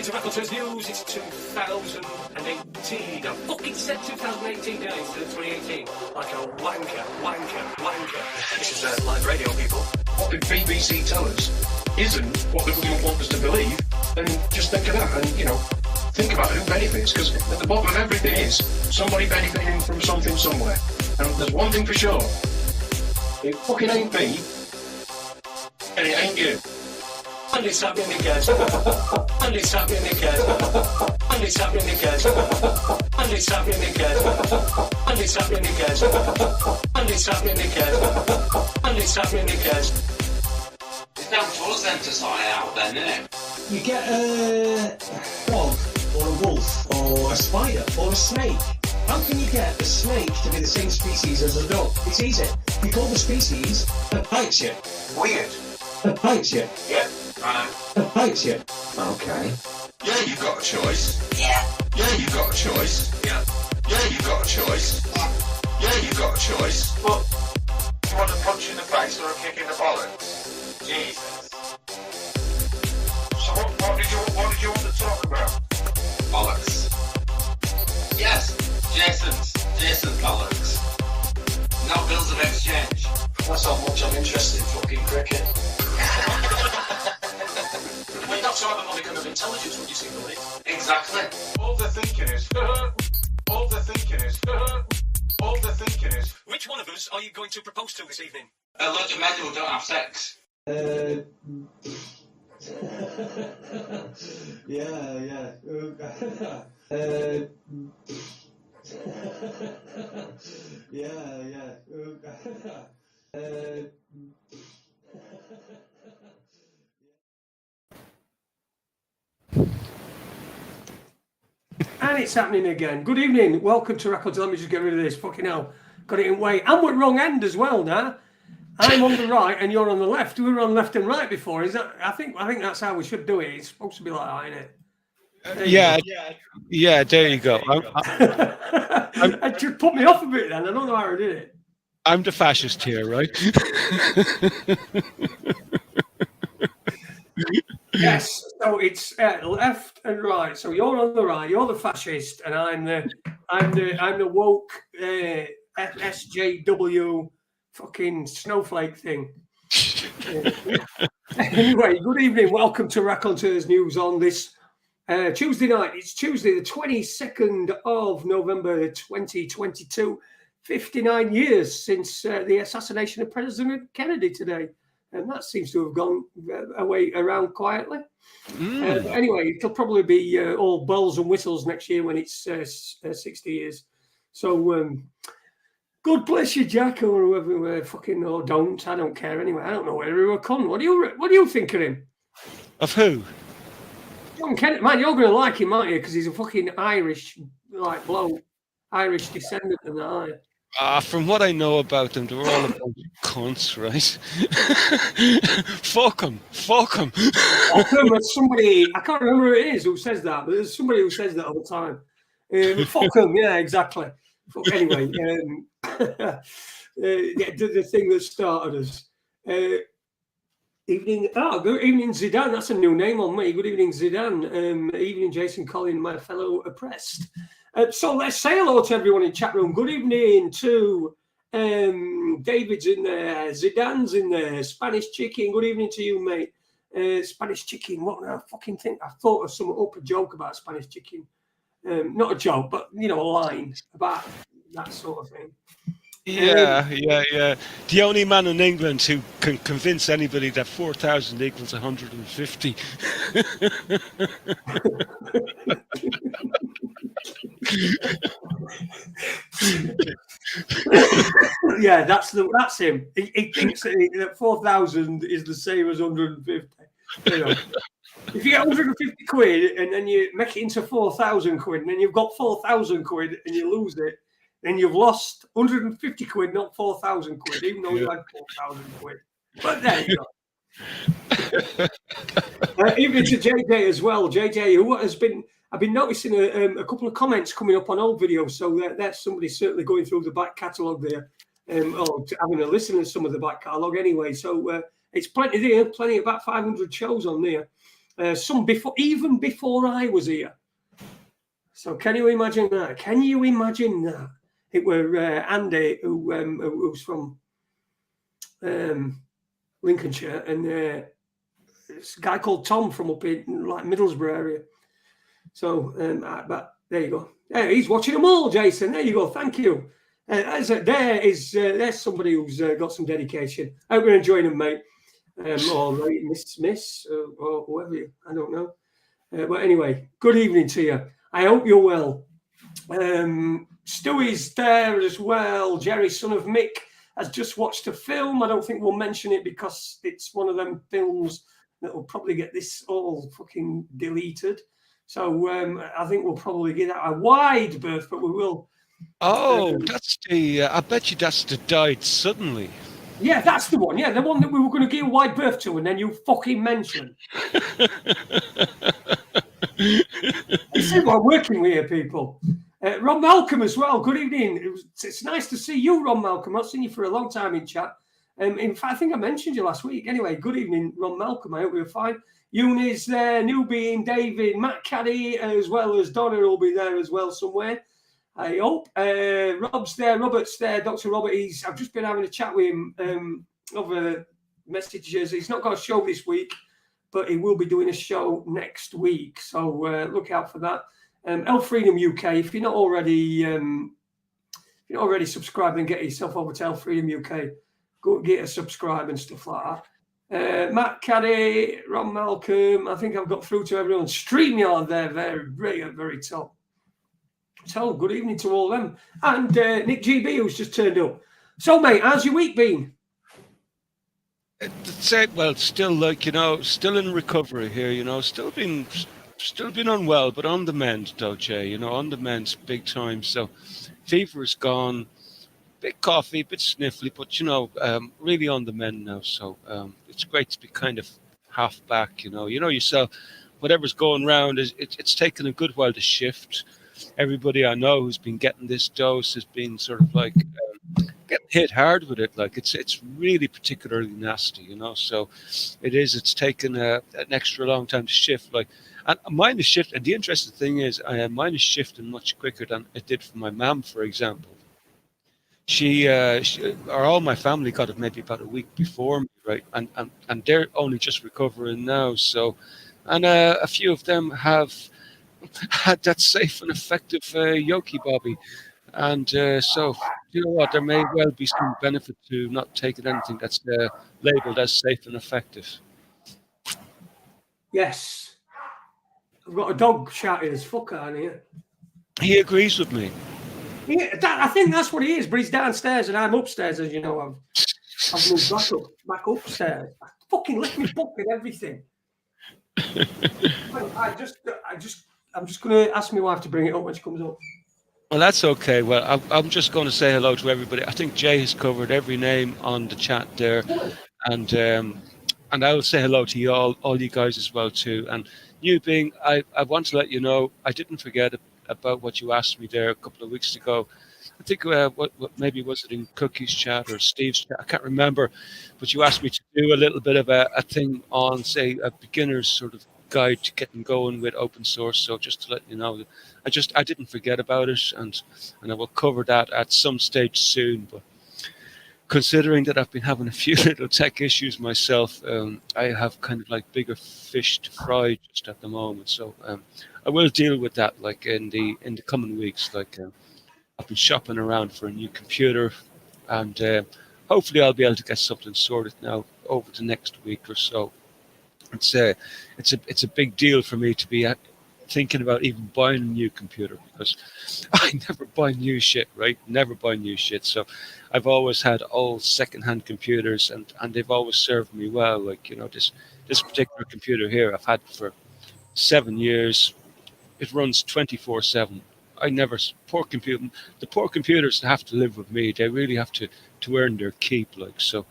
listening to Raconteurs News. It's 2018. I fucking said 2018 now instead of 2018. Like a wanker. This is live radio, people. What the BBC tell us isn't what the government want us to believe, then just think of that and, think about who benefits, because at the bottom of everything is somebody benefiting from something somewhere. And there's one thing for sure, it fucking ain't me, and it ain't you. And it's happening again. And it's happening again. And it's happening again. And it's happening again. And it's happening again. And it's happening again. And it's happening again. It's down to us then to sort it out then, isn't it? You get a dog, or a wolf, or a spider, or a snake. How can you get a snake to be the same species as a dog? It's easy. You call the species that bites you. Weird. That bites you. Yeah. Right. That bites you. Okay. Yeah, you've got a choice. Yeah. Yeah, you've got a choice. Yeah. Yeah, you've got a choice. Yeah, you've got a choice. But you want a punch in the face or a kick in the bollocks? Jesus. So what did you want to talk about? Bollocks. Yes, Jason's bollocks. No bills of exchange. That's how much I'm interested in fucking cricket. Well, you have to have a modicum of intelligence, would you see, Billy? Exactly. All the thinking is. Which one of us are you going to propose to this evening? A lot of men who don't have sex. Yeah. And it's happening again. Good evening. Welcome to Records. Let me just get rid of this. Fucking hell. Got it in way. And we're wrong end as well now. I'm on the right and you're on the left. We were on left and right before. Is that? I think that's how we should do it. It's supposed to be like that, isn't it? Yeah. There you go. It just put me off a bit then. I don't know how I did it. I'm the fascist here, right? Yes. So it's left and right. So you're on the right. You're the fascist, and I'm the woke SJW fucking snowflake thing. Anyway, good evening. Welcome to Raconteurs News on this Tuesday night. It's Tuesday, the 22nd of November, 2022. 59 years since the assassination of President Kennedy today. And that seems to have gone away around quietly. Anyway, it'll probably be all bells and whistles next year when it's 60 years. So, God bless you, Jack, or whoever fucking, or don't. I don't care anyway. I don't know whether he were a con. What do you think of him? Of who? John Kennedy. Man, you're going to like him, aren't you? Because he's a fucking Irish, bloke. Irish descendant and that. From what I know about them, they're all a bunch of cunts, right? Fuck them. There's somebody, I can't remember who it is who says that, but there's somebody who says that all the time. Fuck them, yeah, exactly. Anyway, the thing that started us. Good evening, Zidane. That's a new name on me. Good evening, Zidane. Evening, Jason Collin, my fellow oppressed. So let's say hello to everyone in chat room. Good evening to David's in there, Zidane's in there, Spanish Chicken. Good evening to you, mate. Spanish Chicken. What I fucking think? I thought of a joke about Spanish Chicken. Not a joke, but a line about that sort of thing. Yeah. The only man in England who can convince anybody that 4,000 equals 150. Yeah, that's him. He thinks that 4,000 is the same as 150. If you get 150 quid and then you make it into 4,000 quid, and then you've got 4,000 quid and you lose it, then you've lost 150 quid, not 4,000 quid, even though you had 4,000 quid. But there you go. Even to JJ as well. JJ, who has been, I've been noticing a couple of comments coming up on old videos. So there's somebody certainly going through the back catalogue there, or having a listen to some of the back catalogue anyway. So it's plenty there, about 500 shows on there. some before, even before I was here. So can you imagine that? Can you imagine that? It were Andy, who's from Lincolnshire, and this guy called Tom from up in like Middlesbrough area. So, but there you go. Yeah, he's watching them all, Jason. There you go. Thank you. There's somebody who's got some dedication. I hope you're enjoying them, mate. Or Miss, or whoever you, I don't know. But anyway, good evening to you. I hope you're well. Stewie's there as well. Jerry, son of Mick, has just watched a film. I don't think we'll mention it because it's one of them films that will probably get this all fucking deleted. So I think we'll probably give that a wide berth, but we will. Oh, that's the. I bet you that's the died suddenly. Yeah, that's the one. Yeah, the one that we were going to give a wide berth to, and then you fucking mentioned. You see what I'm working with here, people. Ron Malcolm as well. Good evening. It's nice to see you, Ron Malcolm. I've seen you for a long time in chat. In fact, I think I mentioned you last week. Anyway, good evening, Ron Malcolm. I hope you're fine. Eunice there, Newbie and David, Matt Caddy, as well as Donna will be there as well somewhere. I hope. Rob's there, Robert's there, Dr. Robert. I've just been having a chat with him over messages. He's not got a show this week, but he will be doing a show next week. So look out for that. Elf Freedom UK. If you're not already subscribed, and get yourself over to Elf Freedom UK. Go get a subscribe and stuff like that. Matt Caddy, Ron Malcolm. I think I've got through to everyone. StreamYard there, very top. So good evening to all them. And Nick GB, who's just turned up. So, mate, how's your week been? Well, still still in recovery here. Still been unwell, but on the mend, though, Jay. On the mend, big time. So, fever's gone. Bit coughy, bit sniffly, but really on the mend now. So it's great to be kind of half back. You know yourself. Whatever's going around it's taken a good while to shift. Everybody I know who's been getting this dose has been sort of like getting hit hard with it. Like it's really particularly nasty. So it's taken an extra long time to shift. Like, and mine is shifting. And the interesting thing is, mine is shifting much quicker than it did for my mum, for example. She or all my family got it maybe about a week before me, right? And they're only just recovering now. So, and a few of them have had that safe and effective Yoki Bobby. And so, you know what? There may well be some benefit to not taking anything that's labeled as safe and effective. Yes. I've got a dog shouting as fuck out here. He agrees with me. Yeah, I think that's what he is, but he's downstairs and I'm upstairs, as you know. I've moved back upstairs. Fucking let me book and everything. I'm just going to ask my wife to bring it up when she comes up. Well, that's okay. Well, I'm just going to say hello to everybody. I think Jay has covered every name on the chat there, and I will say hello to you all you guys as well too. And you being, I want to let you know, I didn't forget about what you asked me there a couple of weeks ago. I think what maybe was it in Cookie's chat or Steve's chat? I can't remember, but you asked me to do a little bit of a thing on, say, a beginner's sort of guide to getting going with open source. So just to let you know, I didn't forget about it, and I will cover that at some stage soon. But considering that I've been having a few little tech issues myself, I have kind of like bigger fish to fry just at the moment. So I will deal with that like in the coming weeks. Like I've been shopping around for a new computer, and hopefully I'll be able to get something sorted now over the next week or so. It's a big deal for me to be thinking about even buying a new computer, because I never buy new shit, right? Never buy new shit. So I've always had old secondhand computers, and they've always served me well. Like, this particular computer here I've had for 7 years. It runs 24/7. The poor computers have to live with me. They really have to earn their keep, like, so.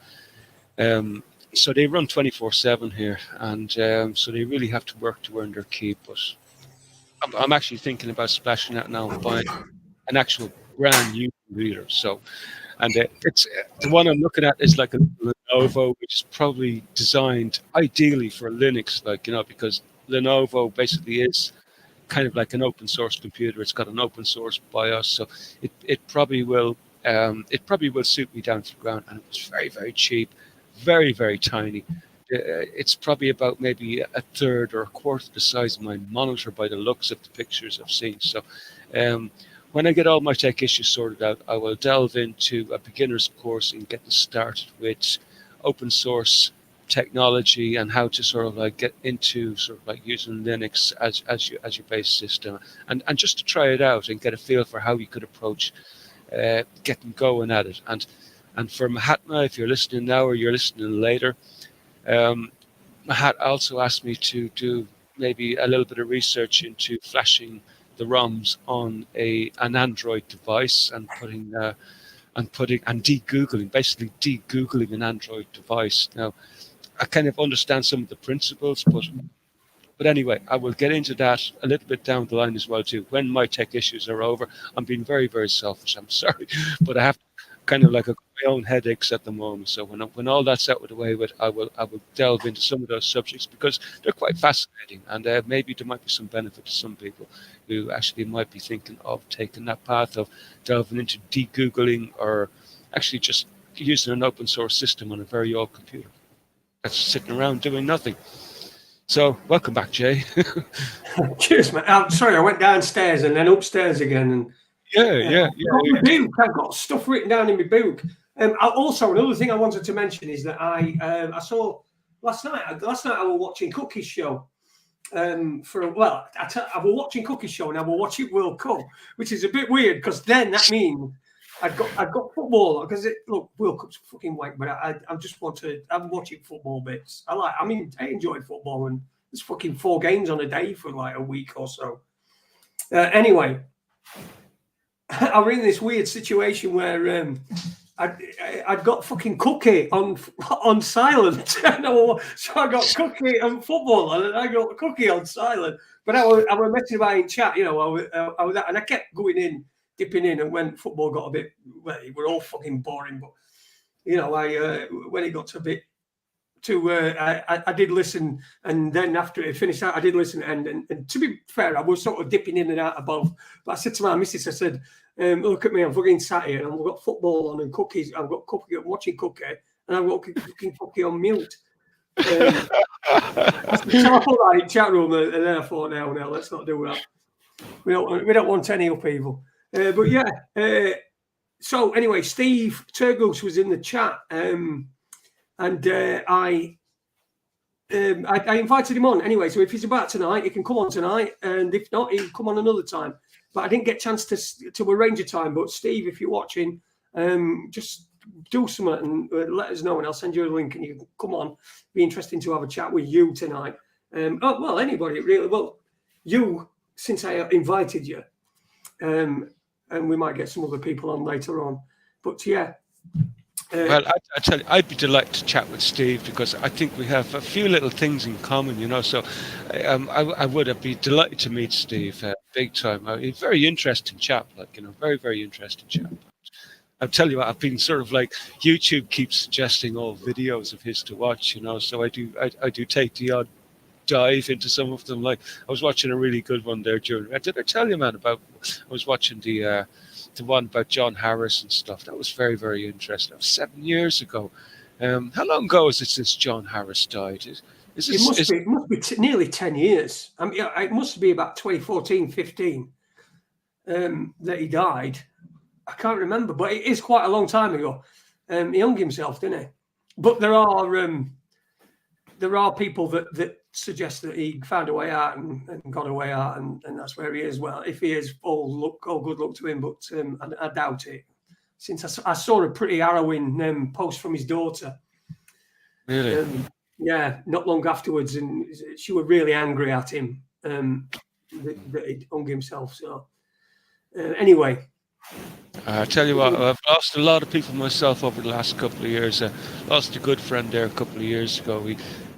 So they run 24/7 here, and so they really have to work to earn their keep. But I'm actually thinking about splashing out now and buying an actual brand new computer. So, and it's the one I'm looking at is like a Lenovo, which is probably designed ideally for Linux, like, because Lenovo basically is kind of like an open source computer. It's got an open source BIOS, so it probably will suit me down to the ground. And it was very, very cheap, very, very tiny. It's probably about maybe a third or a quarter the size of my monitor by the looks of the pictures I've seen. So when I get all my tech issues sorted out, I will delve into a beginner's course and get started with open source technology and how to sort of like get into sort of like using Linux as your base system, and just to try it out and get a feel for how you could approach getting going at it. And for Mahatma, if you're listening now or you're listening later, Mahat also asked me to do maybe a little bit of research into flashing the ROMs on an Android device and basically de-googling an Android device. Now, I kind of understand some of the principles, but anyway, I will get into that a little bit down the line as well too. When my tech issues are over, I'm being very, very selfish. I'm sorry, but I have kind of like my own headaches at the moment. So when all that's out of the way with, I will delve into some of those subjects because they're quite fascinating, and maybe there might be some benefit to some people who actually might be thinking of taking that path of delving into de-googling or actually just using an open source system on a very old computer that's sitting around doing nothing. So welcome back, Jay. Cheers, mate. I'm sorry, I went downstairs and then upstairs again, and I've got stuff written down in my book. Also, another thing I wanted to mention is that I saw last night. I was watching Cookie's show. I was watching Cookie's show and I was watching World Cup, which is a bit weird because then that means I've got football because World Cup's fucking wank, but I'm watching football bits. I enjoy football, and there's fucking 4 games on a day for like a week or so. Anyway, I was in this weird situation where I'd got fucking Cookie on silent, so I got Cookie on football and I got Cookie on silent. But I was messing about in chat, I was and I kept going in. Dipping in, and when football got a bit, it were all fucking boring. But when it got a bit too, I did listen, and then after it finished out, I did listen, and to be fair, I was sort of dipping in and out of both. But I said to my missus, I said, "Look at me, I'm fucking sat here, and I've got football on and cookies. I've got Cookie, I'm watching Cookie, and I've got fucking Cookie on mute." So I put that in chat room, and then I thought, no, let's not do that. We don't want any upheaval. But yeah, so anyway, Steve Turgos was in the chat, and I invited him on anyway. So if he's about tonight, he can come on tonight, and if not, he'll come on another time. But I didn't get a chance to arrange a time. But Steve, if you're watching, just do something and let us know, and I'll send you a link, and you can come on. Be interesting to have a chat with you tonight. Anybody really. Well, you, since I invited you. And we might get some other people on later on. But yeah. Well, I tell you, I'd be delighted to chat with Steve because I think we have a few little things in common, So I would be delighted to meet Steve big time. He's a very interesting chap, very, very interesting chap. I'll tell you what, I've been sort of like YouTube keeps suggesting all videos of his to watch, So I do take the odd dive into some of them. Like I was watching a really good one there did I tell you, man, I was watching the one about John Harris and stuff. That was very, very interesting. That was 7 years ago. How long ago is it since John Harris died? It must be nearly 10 years. I mean, it must be about 2014, 15 that he died. I can't remember, but it is quite a long time ago. He hung himself, didn't he? But there are people that suggest that he found a way out and got a way out, and that's where he is. Well, if he is, all good luck to him, but I doubt it. Since I saw a pretty harrowing post from his daughter. Really? Yeah, not long afterwards, and she was really angry at him that he hung himself. So anyway. I tell you what, I've lost a lot of people myself over the last couple of years. Lost a good friend there a couple of years ago. He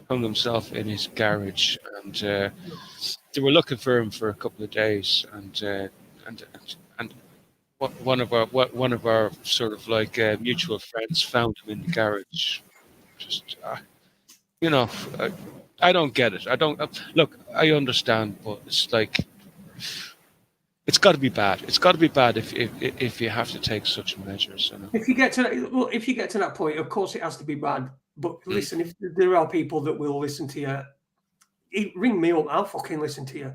hung himself in his garage, and they were looking for him for a couple of days. And one of our sort of like mutual friends found him in the garage. Just I don't get it. I don't look. I understand, but it's like it's got to be bad. It's got to be bad if you have to take such measures. You know? If you get to that point, of course it has to be bad. But listen, if there are people that will listen to you, ring me up. I'll fucking listen to you.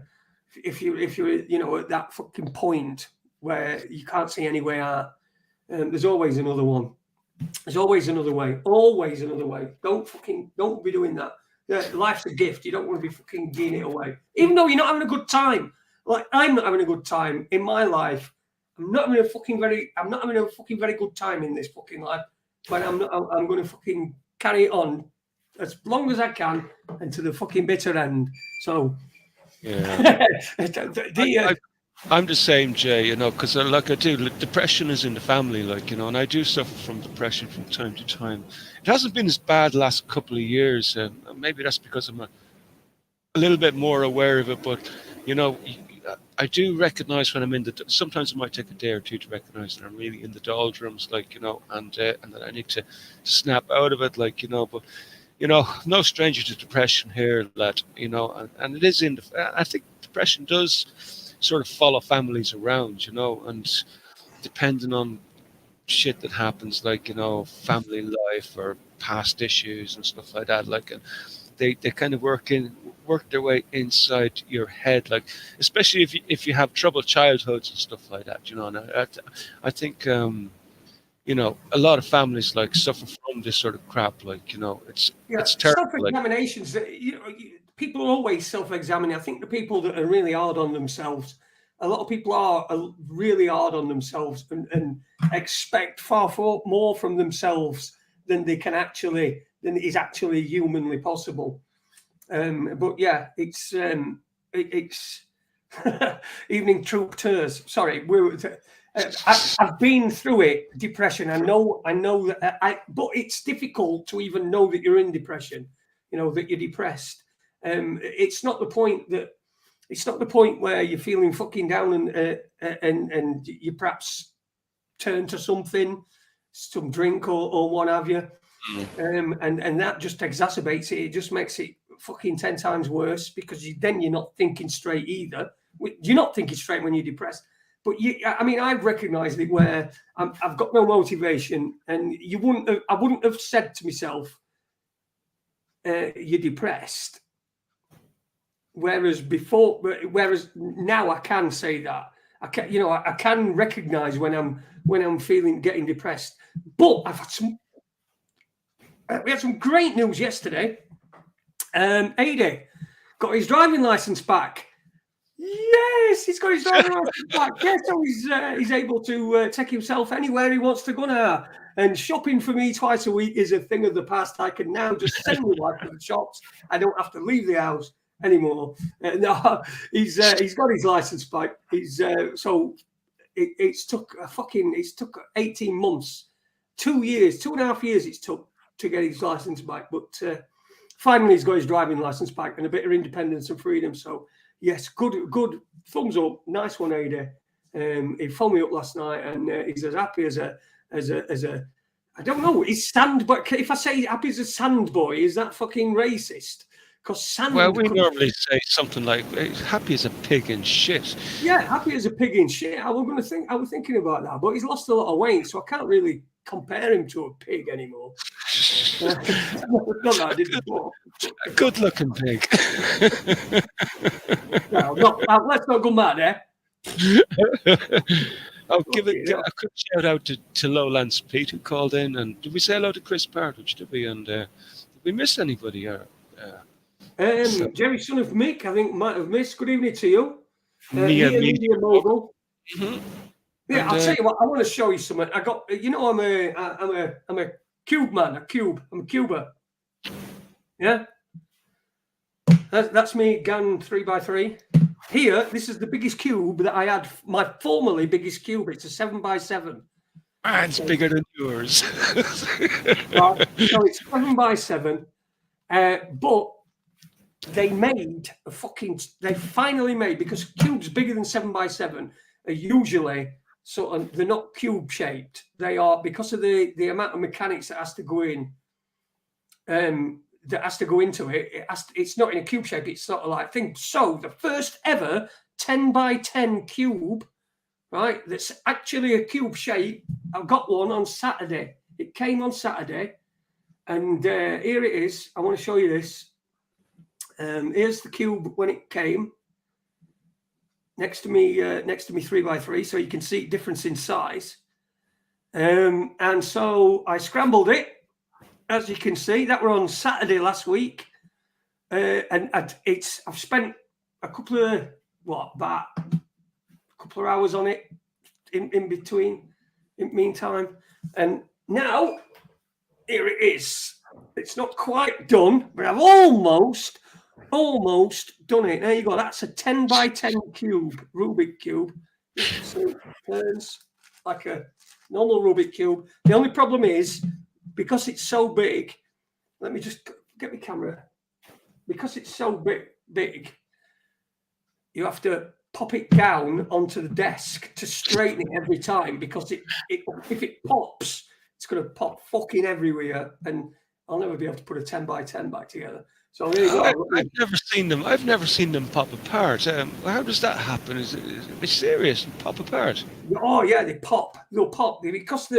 If you're at that fucking point where you can't see any way out, there's always another one. There's always another way. Always another way. Don't be doing that. Yeah, life's a gift. You don't want to be fucking giving it away. Even though you're not having a good time. Like I'm not having a good time in my life. I'm not having a fucking very good time in this fucking life. But I'm going to fucking carry it on as long as I can and to the fucking bitter end. So yeah. I'm the same, Jay, because like I do, depression is in the family, and I do suffer from depression from time to time. It hasn't been as bad the last couple of years. Maybe that's because I'm a little bit more aware of it, but, I do recognize when I'm sometimes it might take a day or two to recognize that I'm really in the doldrums, and that I need to snap out of it, but, no stranger to depression here, lad, and it is I think depression does sort of follow families around, and depending on shit that happens, family life or past issues and stuff like that, and they kind of work their way inside your head, especially if you have troubled childhoods and stuff like that, and I think a lot of families suffer from this sort of crap, it's terrible. Self-examinations, people are always self-examining. I think the people that are really hard on themselves, a lot of people are really hard on themselves and expect far more from themselves than is actually humanly possible. But yeah, it's evening troopers. Sorry, I've been through it, depression. I know that but it's difficult to even know that you're in depression, that you're depressed. It's not the point where you're feeling fucking down and you perhaps turn to some drink or what have you. And that just exacerbates it. It just makes it fucking 10 times worse because you're not thinking straight either. You're not thinking straight when you're depressed. But I've recognised it where I've got no motivation, and I wouldn't have said to myself, "You're depressed." Whereas now I can say that I can recognise when I'm getting depressed. But we had some great news yesterday. Ade got his driving licence back. Yes, he's got his driving license back. Yes, so he's able to take himself anywhere he wants to go now. And shopping for me twice a week is a thing of the past. I can now just send my wife to the shops. I don't have to leave the house anymore. No, he's got his license back. It's took 18 months, 2.5 years it's took to get his license back. But finally, he's got his driving license back and a bit of independence and freedom. So. Yes, good thumbs up, nice one, Ada. He phoned me up last night, and he's as happy as a. I don't know. He's sand, but if I say happy as a sand boy, is that fucking racist? Because sand. Well, we normally say something like happy as a pig in shit. Yeah, happy as a pig in shit. I was thinking about that, but he's lost a lot of weight, so I can't really compare him to a pig anymore. Not that I did before. A good-looking pig. Let's not go mad there. I'll give a quick shout out to Lowlands Pete, who called in, and did we say hello to Chris Partridge? Did we? And did we miss anybody? Jerry, son of Mick, I think might have missed. Good evening to you. Media Mogul. Mm-hmm. Yeah, and, I'll tell you what. I want to show you something. I got. I'm a cube man. I'm a cuber. Yeah. That's me, GAN 3x3. Here, this is the biggest cube that I had. My formerly biggest cube. It's a 7x7. Mine's bigger than yours. Right, so it's 7x7. But they finally made, because cubes bigger than 7x7 are usually they're not cube shaped. They are, because of the amount of mechanics that has to go in. that has to go into it. It's not in a cube shape. It's sort of like thing. So the first ever 10 by 10 cube, right? That's actually a cube shape. I've got one on Saturday. It came on Saturday, and here it is. I want to show you this. Here's the cube when it came. Next to me 3x3, so you can see difference in size. And so I scrambled it. As you can see, that were on Saturday last week, and I've spent a couple of hours on it in between, in meantime, and now here it is. It's not quite done, but I've almost done it. There you go. That's a 10 by 10 cube, Rubik cube. So it turns like a normal Rubik cube. The only problem is, because it's so big, let me just get my camera. Because it's so big, you have to pop it down onto the desk to straighten it every time, because if it pops, it's going to pop fucking everywhere, and I'll never be able to put a 10 by 10 back together. So there you go. I've never seen them. I've never seen them pop apart. How does that happen? Is it serious? Pop apart? Oh yeah, they pop. They'll pop because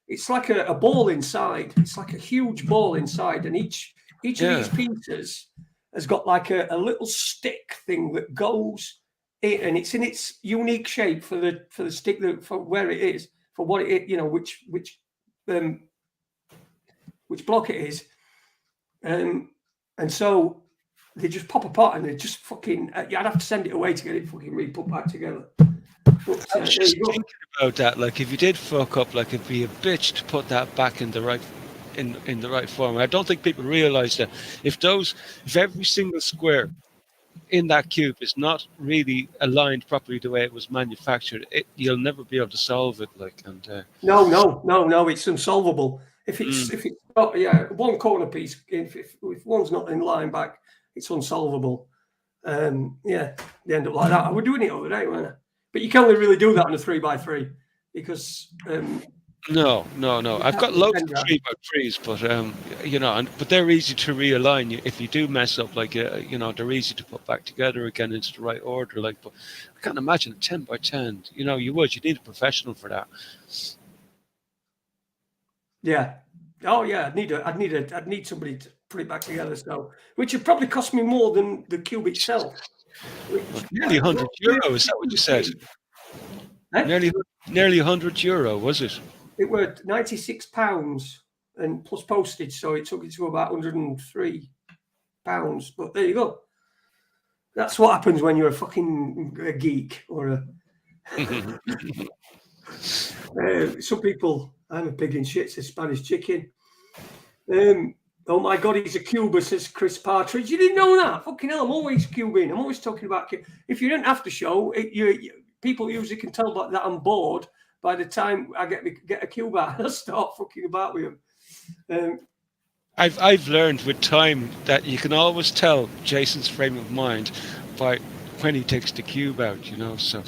it's like a ball inside. It's like a huge ball inside, and each of these pieces has got like a little stick thing that goes in, and it's in its unique shape for the stick for where it is, for what it, you know, which block it is, and so they just pop apart, and they just fucking. I'd have to send it away to get it fucking re-put back together. But, I was just thinking about that. Like, if you did fuck up, like, it'd be a bitch to put that back in the right form. I don't think people realise that if every single square in that cube is not really aligned properly the way it was manufactured, you'll never be able to solve it. Like, and no, it's unsolvable. If it's not, one corner piece, if one's not in line back, it's unsolvable. They end up like that. I was doing it the other day, weren't I? But you can't really do that on a 3x3 because no. I've got loads of 3x3s, but but they're easy to realign. If you do mess up, like they're easy to put back together again into the right order. Like, but I can't imagine a 10 by 10. You need a professional for that. Yeah. Oh yeah. I'd need somebody to put it back together. So, which would probably cost me more than the cube itself. Nearly €100. Is that what you said? Nearly €100, was it? It were £96 and plus postage, so it took it to about £103. But there you go. That's what happens when you're a fucking geek or some people. I'm a pig in shit, says Spanish chicken. Oh my God, he's a cuber, says Chris Partridge. You didn't know that? Fucking hell, I'm always cubing. I'm always talking about. If you didn't have to show, people usually can tell that I'm bored by the time I get a cube out and I start fucking about with them. I've learned with time that you can always tell Jason's frame of mind by when he takes the cube out, so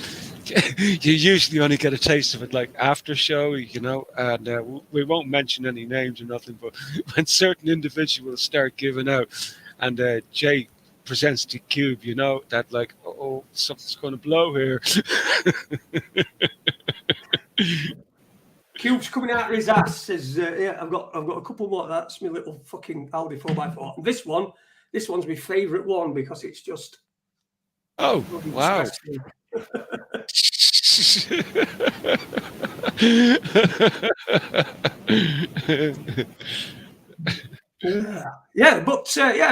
you usually only get a taste of it like after show, and we won't mention any names or nothing, but when certain individuals start giving out and Jay presents the cube, that like, something's going to blow here. Cube's coming out of his ass, says I've got a couple more. That's my little fucking Aldi 4x4. And this one's my favourite one because it's just wow.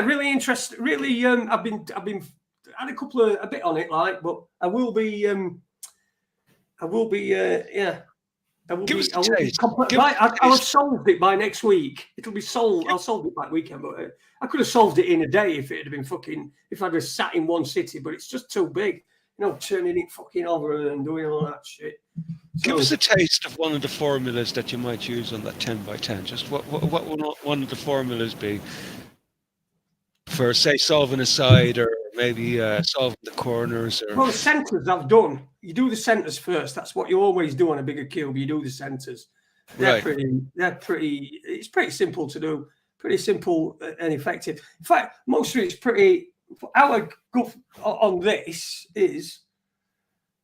Really interesting. Really, I've been had a bit on it, like, but I will be. I'll have solved it by next week. It'll be solved. I'll solve it by weekend, but I could have solved it in a day if it had been if I'd have sat in one city, but it's just too big. Turning it fucking over and doing all that shit. Give us a taste of one of the formulas that you might use on that 10 by 10. Just what would one of the formulas be for, say, solving a side or maybe solving the corners? Or... Well, the centres I've done. You do the centres first. That's what you always do on a bigger cube. You do the centres. They're pretty. It's pretty simple to do. pretty simple and effective. In fact, most of it's pretty. Our go on this is,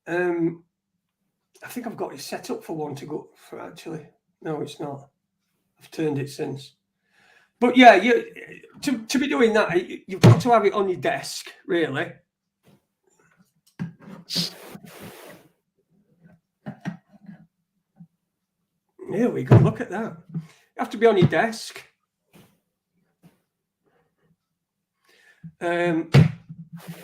I think I've got it set up for one to go for. Actually, no, it's not. I've turned it since. But yeah, to be doing that, you've got to have it on your desk, really. Here we go. Look at that. You have to be on your desk. And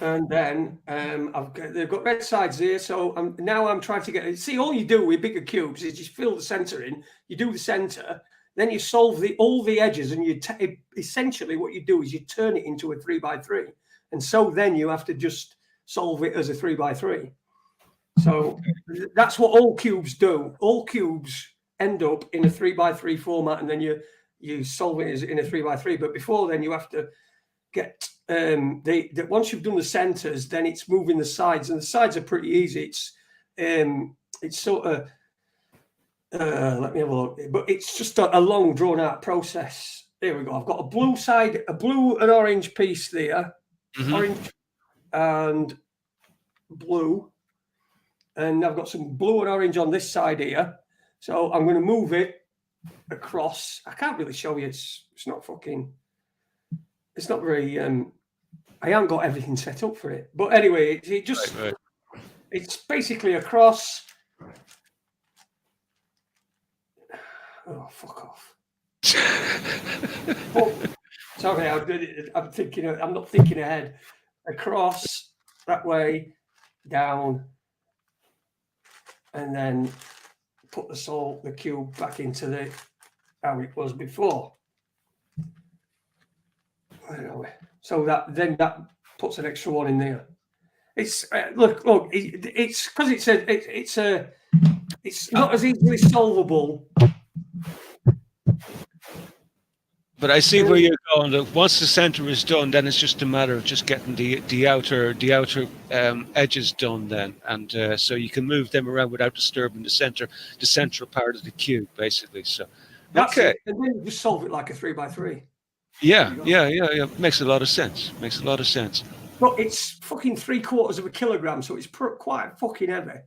then they've got red sides here. So now I'm trying to get. See, all you do with bigger cubes is just fill the center in. You do the center. Then you solve all the edges, and essentially what you do is you turn it into a 3x3, and so then you have to just solve it as a 3x3. So that's what all cubes do. All cubes end up in a 3x3 format, and then you solve it as in a 3x3. But before then, you have to get once you've done the centers, then it's moving the sides, and the sides are pretty easy. It's sort of let me have a look. But it's just a long, drawn-out process. Here we go. I've got a blue side, a blue and orange piece there. Mm-hmm. Orange and blue. And I've got some blue and orange on this side here. So I'm going to move it across. I can't really show you. It's not fucking... It's not very... I haven't got everything set up for it. But anyway, it just... Right. It's basically across... Oh, fuck off. Sorry, I'm thinking. I'm not thinking ahead. Across that way, down, and then put the cube back into how it was before. Where are we? So that puts an extra one in there. It's look. It's because it's not as easily solvable. But I see where you're going. Look, once the center is done, then it's just a matter of just getting the outer edges done. Then, and so you can move them around without disturbing the central part of the cube, basically. So, okay, and then you just solve it like a 3x3. Yeah. Makes a lot of sense. But it's fucking 3/4 of a kilogram, so it's quite fucking heavy.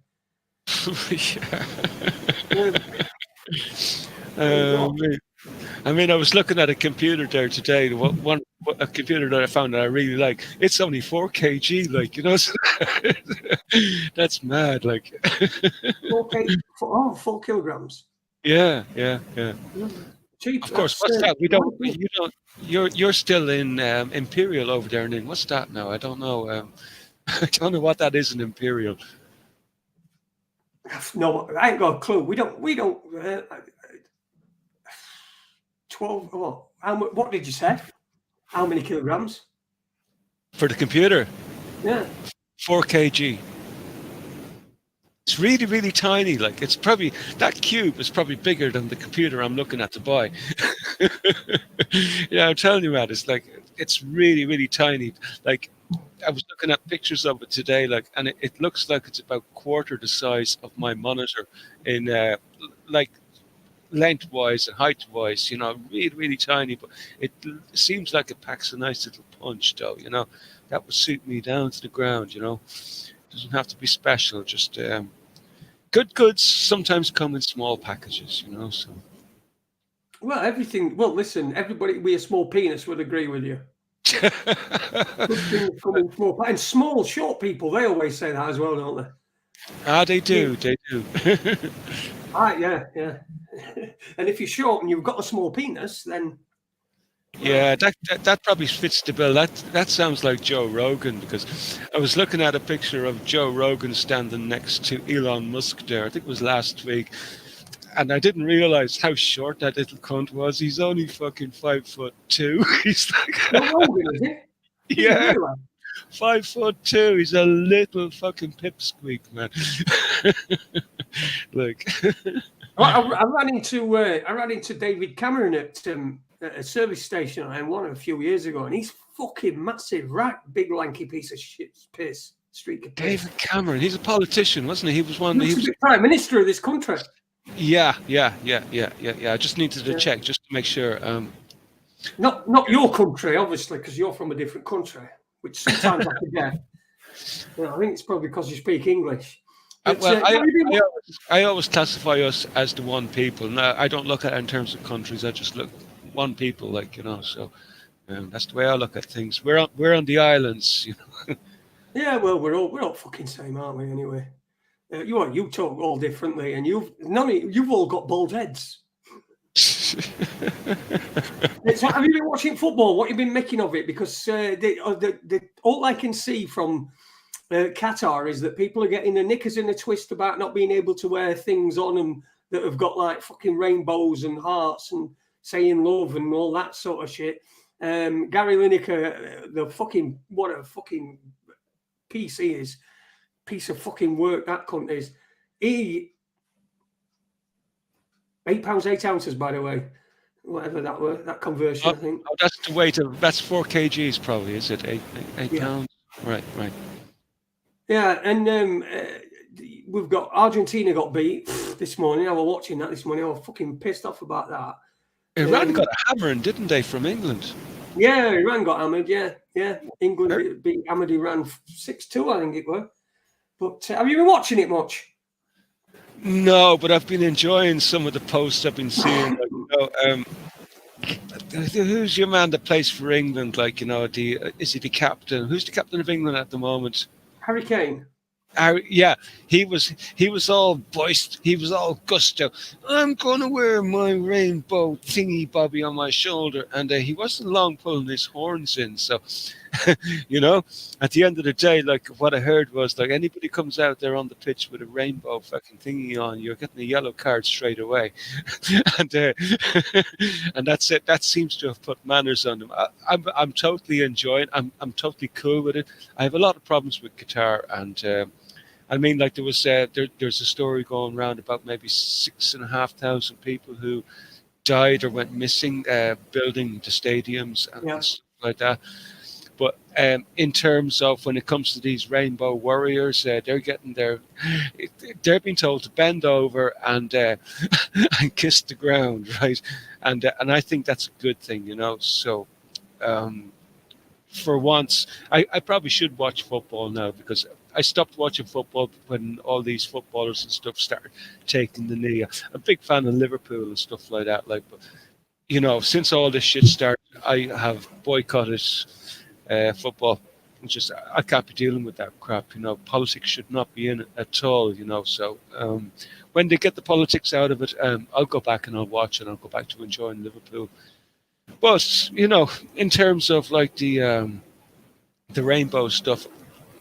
I mean, I was looking at a computer there today. A computer that I found that I really like. It's only 4 kg, like, you know. That's mad, like. 4 kilograms. Yeah. Cheap. Of course. What's that? You don't. You're still in Imperial over there, and what's that now? I don't know. I don't know what that is in Imperial. No, I ain't got a clue. We don't. 12. What did you say? How many kilograms? For the computer? Yeah. 4 kg. It's really, really tiny. Like, it's probably, that cube is probably bigger than the computer I'm looking at to buy. Yeah, I'm telling you, man, it's like, it's really, really tiny. Like, I was looking at pictures of it today, like, and it looks like it's about quarter the size of my monitor in, like, lengthwise and height-wise, you know, really, really tiny. But it seems like it packs a nice little punch, though, you know. That would suit me down to the ground, you know. Doesn't have to be special, just good goods sometimes come in small packages, you know. So, well, listen, everybody with a small penis would agree with you. Good things come in small, and small, short people, they always say that as well, don't they? Ah, they do. Yeah. And if you're short and you've got a small penis, then yeah, that probably fits the bill. That sounds like Joe Rogan, because I was looking at a picture of Joe Rogan standing next to Elon Musk there. I think it was last week, and I didn't realize how short that little cunt was. He's only fucking 5'2". He's like, Joe Rogan, is it? Yeah. 5'2". He's a little fucking pipsqueak, man. Look. I ran into David Cameron at a service station I won a few years ago, and he's fucking massive, right? Big lanky piece of shit, piss, streak of piss. David Cameron, he's a politician, wasn't he? He was one. He was the prime minister of this country. Yeah. I just needed to check just to make sure. Not your country, obviously, because you're from a different country, which sometimes I forget. I think it's probably because you speak English. But, Well, I always classify us as the one people. No, I don't look at it in terms of countries. I just look one people, like, you know. So that's the way I look at things. We're on the islands, you know. Yeah, well, we're all fucking same, aren't we? Anyway, you talk all differently, and you've all got bald heads. So, have you been watching football? What have you been making of it? Because all I can see from Qatar is that people are getting the knickers in a twist about not being able to wear things on them that have got like fucking rainbows and hearts and saying love and all that sort of shit. Gary Lineker, what a fucking piece he is. Piece of fucking work that cunt is. He £8 8 ounces, by the way, whatever that were, that conversion. I think. Oh, that's the weight of that's 4 kgs, probably, is it? Eight pounds. Right. Yeah, and we've got Argentina got beat this morning. I was watching that this morning. I was fucking pissed off about that. Iran got a hammering, didn't they, from England? Yeah, Iran got hammered. Yeah. England beat hammered Iran 6-2, I think it was. But have you been watching it much? No, but I've been enjoying some of the posts I've been seeing. Like, you know, who's your man that plays for England? Like, you know, is he the captain? Who's the captain of England at the moment? Harry Kane. Yeah, he was all boisterous. He was all gusto. I'm gonna wear my rainbow thingy bobby on my shoulder, and he wasn't long pulling his horns in. So, you know, at the end of the day, like what I heard was like anybody comes out there on the pitch with a rainbow fucking thingy on, you're getting a yellow card straight away, and and that's it. That seems to have put manners on them. I'm totally enjoying. I'm totally cool with it. I have a lot of problems with Qatar and. I mean, like there was there's a story going around about maybe 6,500 people who died or went missing building the stadiums and stuff like that. But in terms of when it comes to these rainbow warriors, they're being told to bend over and and kiss the ground, right? And I think that's a good thing, you know. So. For once, I probably should watch football now because I stopped watching football when all these footballers and stuff started taking the knee. I'm a big fan of Liverpool and stuff like that. Like, but you know, since all this shit started, I have boycotted football. I can't be dealing with that crap. You know, politics should not be in it at all. You know, so when they get the politics out of it, I'll go back and I'll watch and I'll go back to enjoying Liverpool. But you know, in terms of like the rainbow stuff,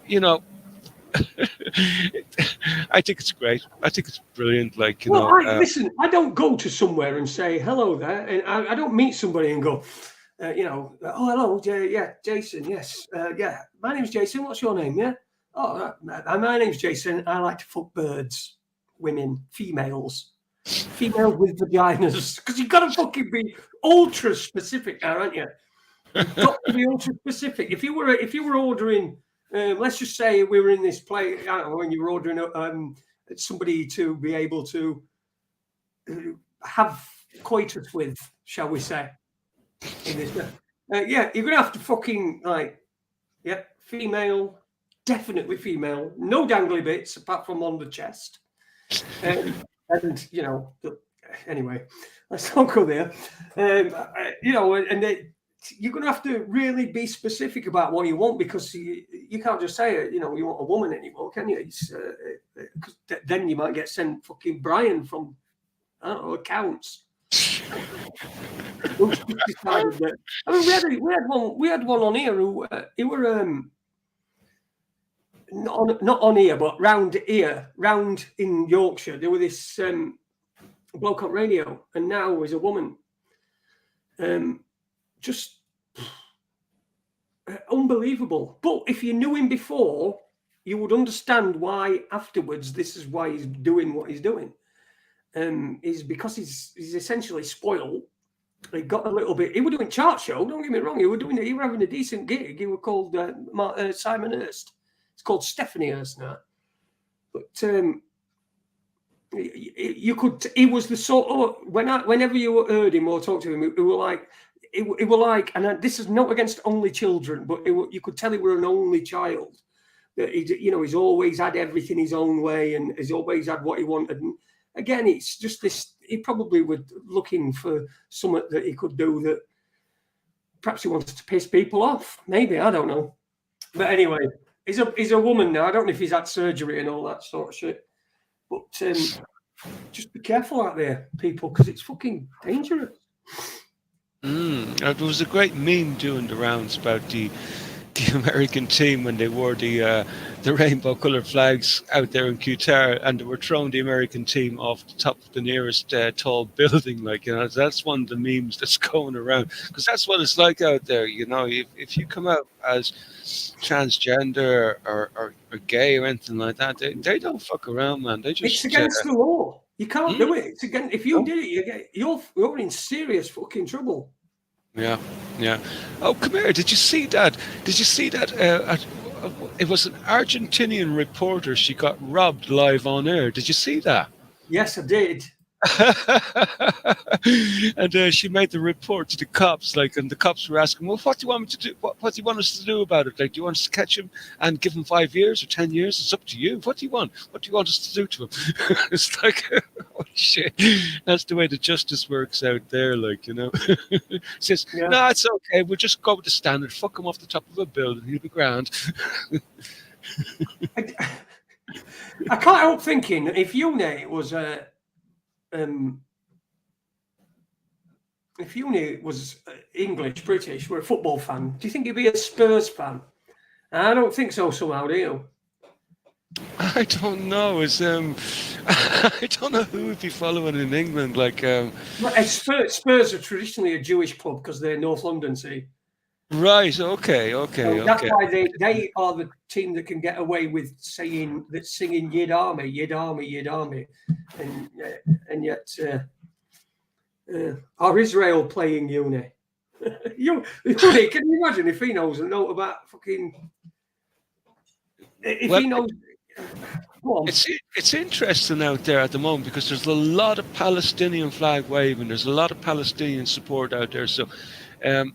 you know, I think it's great. I think it's brilliant. Like, you know, listen, I don't go to somewhere and say hello there, and I don't meet somebody and go, you know, oh hello, yeah, Jason, yes, yeah, my name's Jason. What's your name? Yeah, oh, my name's Jason. I like to fuck birds, women, females with vaginas, because you've got to fucking be ultra specific now, aren't you? You've got to be ultra specific. If you were ordering, let's just say we were in this place, I don't know, when you were ordering somebody to be able to have coitus with, shall we say, in this, yeah, you're gonna have to fucking like, yeah, female, definitely female, no dangly bits apart from on the chest. And you know, anyway, let's not go there. You know, and you're going to have to really be specific about what you want, because you can't just say, you know, you want a woman anymore, can you? Because then you might get sent fucking Brian from, I don't know, accounts. Who's decided that? I mean, we had one on here who were not on here, but round in Yorkshire. There were this bloke on radio, and now is a woman. Just unbelievable. But if you knew him before, you would understand why afterwards this is why he's doing what he's doing. Is because he's essentially spoiled. He got a little bit. He was doing chart show. Don't get me wrong. He were having a decent gig. He was called Simon Hurst. It's called Stephanie Hurst now. But you could. He was the sort of whenever you heard him or talked to him, it was like it were like, and this is not against only children, but you could tell he were an only child. That he's always had everything his own way, and he's always had what he wanted. And again, it's just this. He probably was looking for something that he could do that perhaps he wanted to piss people off. Maybe, I don't know. But anyway, he's a woman now. I don't know if he's had surgery and all that sort of shit. But just be careful out there, people, because it's fucking dangerous. There was a great meme doing the rounds about the American team when they wore the rainbow coloured flags out there in Qatar, and they were throwing the American team off the top of the nearest tall building. Like, that's one of the memes that's going around, because that's what it's like out there. If you come out as transgender or gay or anything like that, they don't fuck around, man. They just, it's against the law. You can't do it. It's against, if you did it, you're in serious fucking trouble. Yeah. Oh, come here. Did you see that? It was an Argentinian reporter. She got robbed live on air. Did you see that? Yes, I did. And she made the report to the cops, and the cops were asking, well, what do you want me to do? What do you want us to do about it? Like, do you want us to catch him and give him 5 years or 10 years? It's up to you. What do you want? What do you want us to do to him? It's like, oh shit. That's the way the justice works out there, Says, no, it's okay. We'll just go with the standard. Fuck him off the top of a building. He'll be grand. I can't help thinking, if Une was if Uni was English, British, were a football fan, do you think he'd be a Spurs fan? I don't think so somehow, do you? I don't know. I don't know who would be following in England. Spurs are traditionally a Jewish club because they're North London, see? Right, okay. That's why they are the team that can get away with singing Yid Army, Yid Army, Yid Army. And yet are Israel playing Uni? Can you imagine if he knows a note about fucking... He knows... It's interesting out there at the moment because there's a lot of Palestinian flag waving. There's a lot of Palestinian support out there. So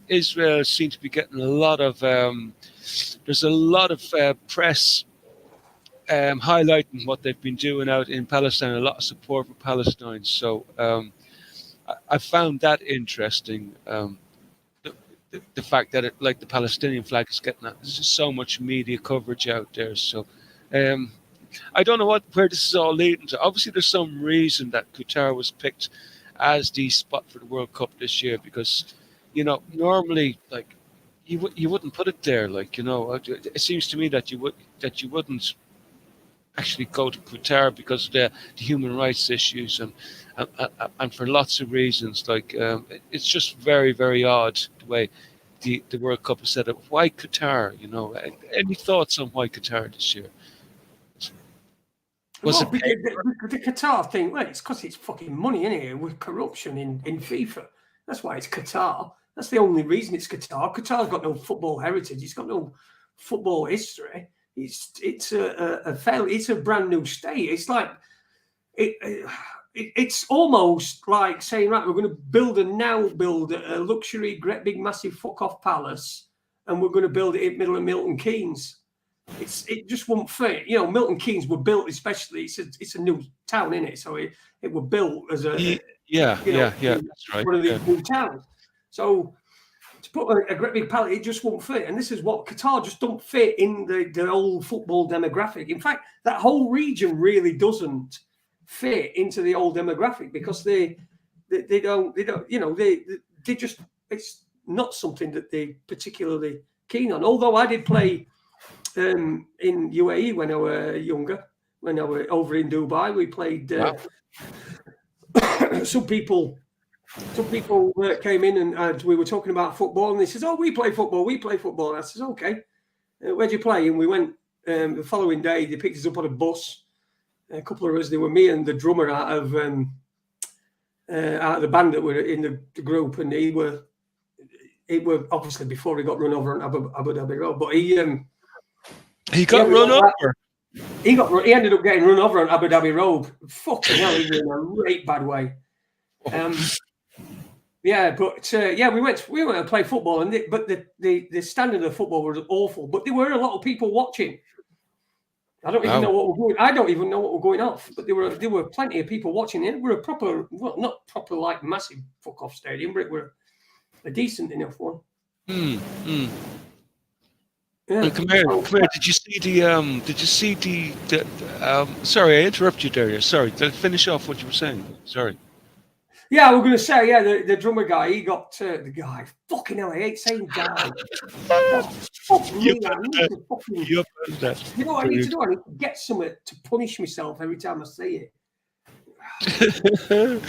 Israel seems to be getting a lot of... there's a lot of press highlighting what they've been doing out in Palestine, a lot of support for Palestine. So I found that interesting. The fact that the Palestinian flag is getting so much media coverage out there. So I don't know where this is all leading to. Obviously, there's some reason that Qatar was picked as the spot for the World Cup this year because, normally you wouldn't put it there. It seems to me that you wouldn't actually go to Qatar because of the human rights issues and for lots of reasons. It's just very, very odd the way the World Cup is set up. Why Qatar? Any thoughts on why Qatar this year? The Qatar thing, well, it's because it's fucking money, isn't it? With corruption in FIFA. That's why it's Qatar. That's the only reason it's Qatar. Qatar's got no football heritage. It's got no football history. It's a brand new state. It's like it's almost like saying, right, we're going to build a luxury, great big massive fuck off palace, and we're going to build it in the middle of Milton Keynes. It just won't fit. Milton Keynes were built especially. It's a new town, isn't it? So it were built as a that's right. One of these new towns. So to put a great big palette, it just won't fit. And this is what Qatar just don't fit in the old football demographic. In fact, that whole region really doesn't fit into the old demographic because they just, it's not something that they particularly keen on. Although I did play in UAE when I were younger, when I were over in Dubai, we played. Some people came in and we were talking about football, and they says, "Oh, we play football." And I says, "Okay, where'd you play?" And we went the following day. They picked us up on a bus. A couple of us. They were me and the drummer out of the band that were in the group, and he were obviously before he got run over on Abu Dhabi Road, but he got run over. He ended up getting run over on Abu Dhabi Road. Fucking hell, he was in a great bad way. Yeah, but we went to play football, but the standard of football was awful. But there were a lot of people watching. I don't even know what we're going. I don't even know what we're going off. But there were plenty of people watching it. We're a proper, well, not proper like massive fuck off stadium, but it were a decent enough one. Yeah. And come here. Did you see the sorry, I interrupted you there. Sorry, to finish off what you were saying. Sorry. Yeah, we're going to say, the drummer guy, he got the guy. Fucking hell, I hate saying guy. Fuck me, I need to fucking. You know what I need to do? I need to get something to punish myself every time I say it. I'm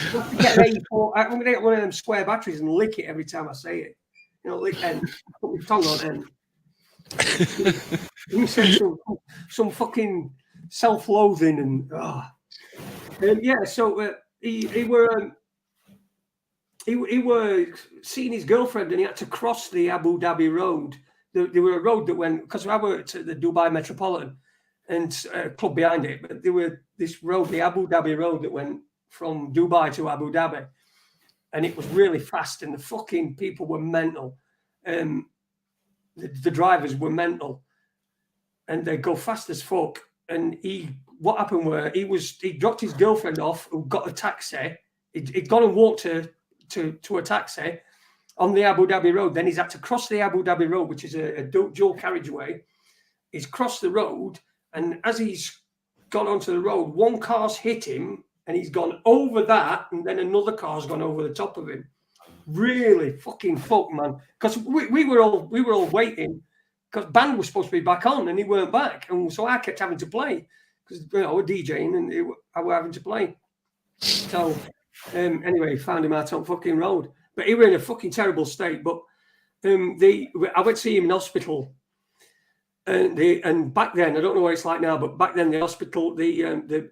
going to get one of them square batteries and lick it every time I say it. You know, lick and put my tongue on end. You said some fucking self-loathing and so he were seeing his girlfriend and he had to cross the Abu Dhabi road. There were a road that went, because I worked at the Dubai Metropolitan and club behind it, but there were this road, the Abu Dhabi road, that went from Dubai to Abu Dhabi, and it was really fast and the fucking people were mental. The drivers were mental and they go fast as fuck. And what happened were he dropped his girlfriend off who got a taxi. He'd gone and walked her to a taxi on the Abu Dhabi road. Then he's had to cross the Abu Dhabi road, which is a dual carriageway. He's crossed the road, and as he's gone onto the road, one car's hit him and he's gone over that, and then another car's gone over the top of him. Really fucking fuck, man. Because we were all waiting because band was supposed to be back on and he weren't back, and so I kept having to play because we're DJing and I were having to play. So anyway, found him out on fucking road, but he were in a fucking terrible state. But I went to see him in hospital, and back then I don't know what it's like now, but back then the hospital, the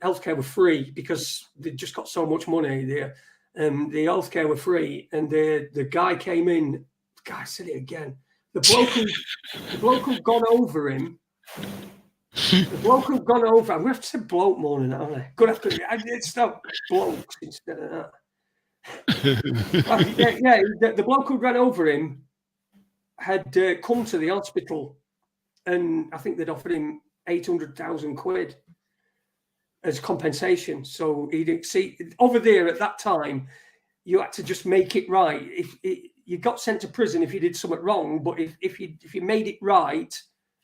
healthcare were free because they just got so much money there. The healthcare were free, and the guy came in. God, I said it again. The bloke who'd gone over him. The bloke who'd gone over. I'm going to have to say bloke more than that, aren't I? Good after. It's not blokes instead of that. The bloke who ran over him had come to the hospital, and I think they'd offered him 800,000 quid as compensation. So he didn't see over there at that time. You had to just make it right. You got sent to prison if you did something wrong, but if you made it right,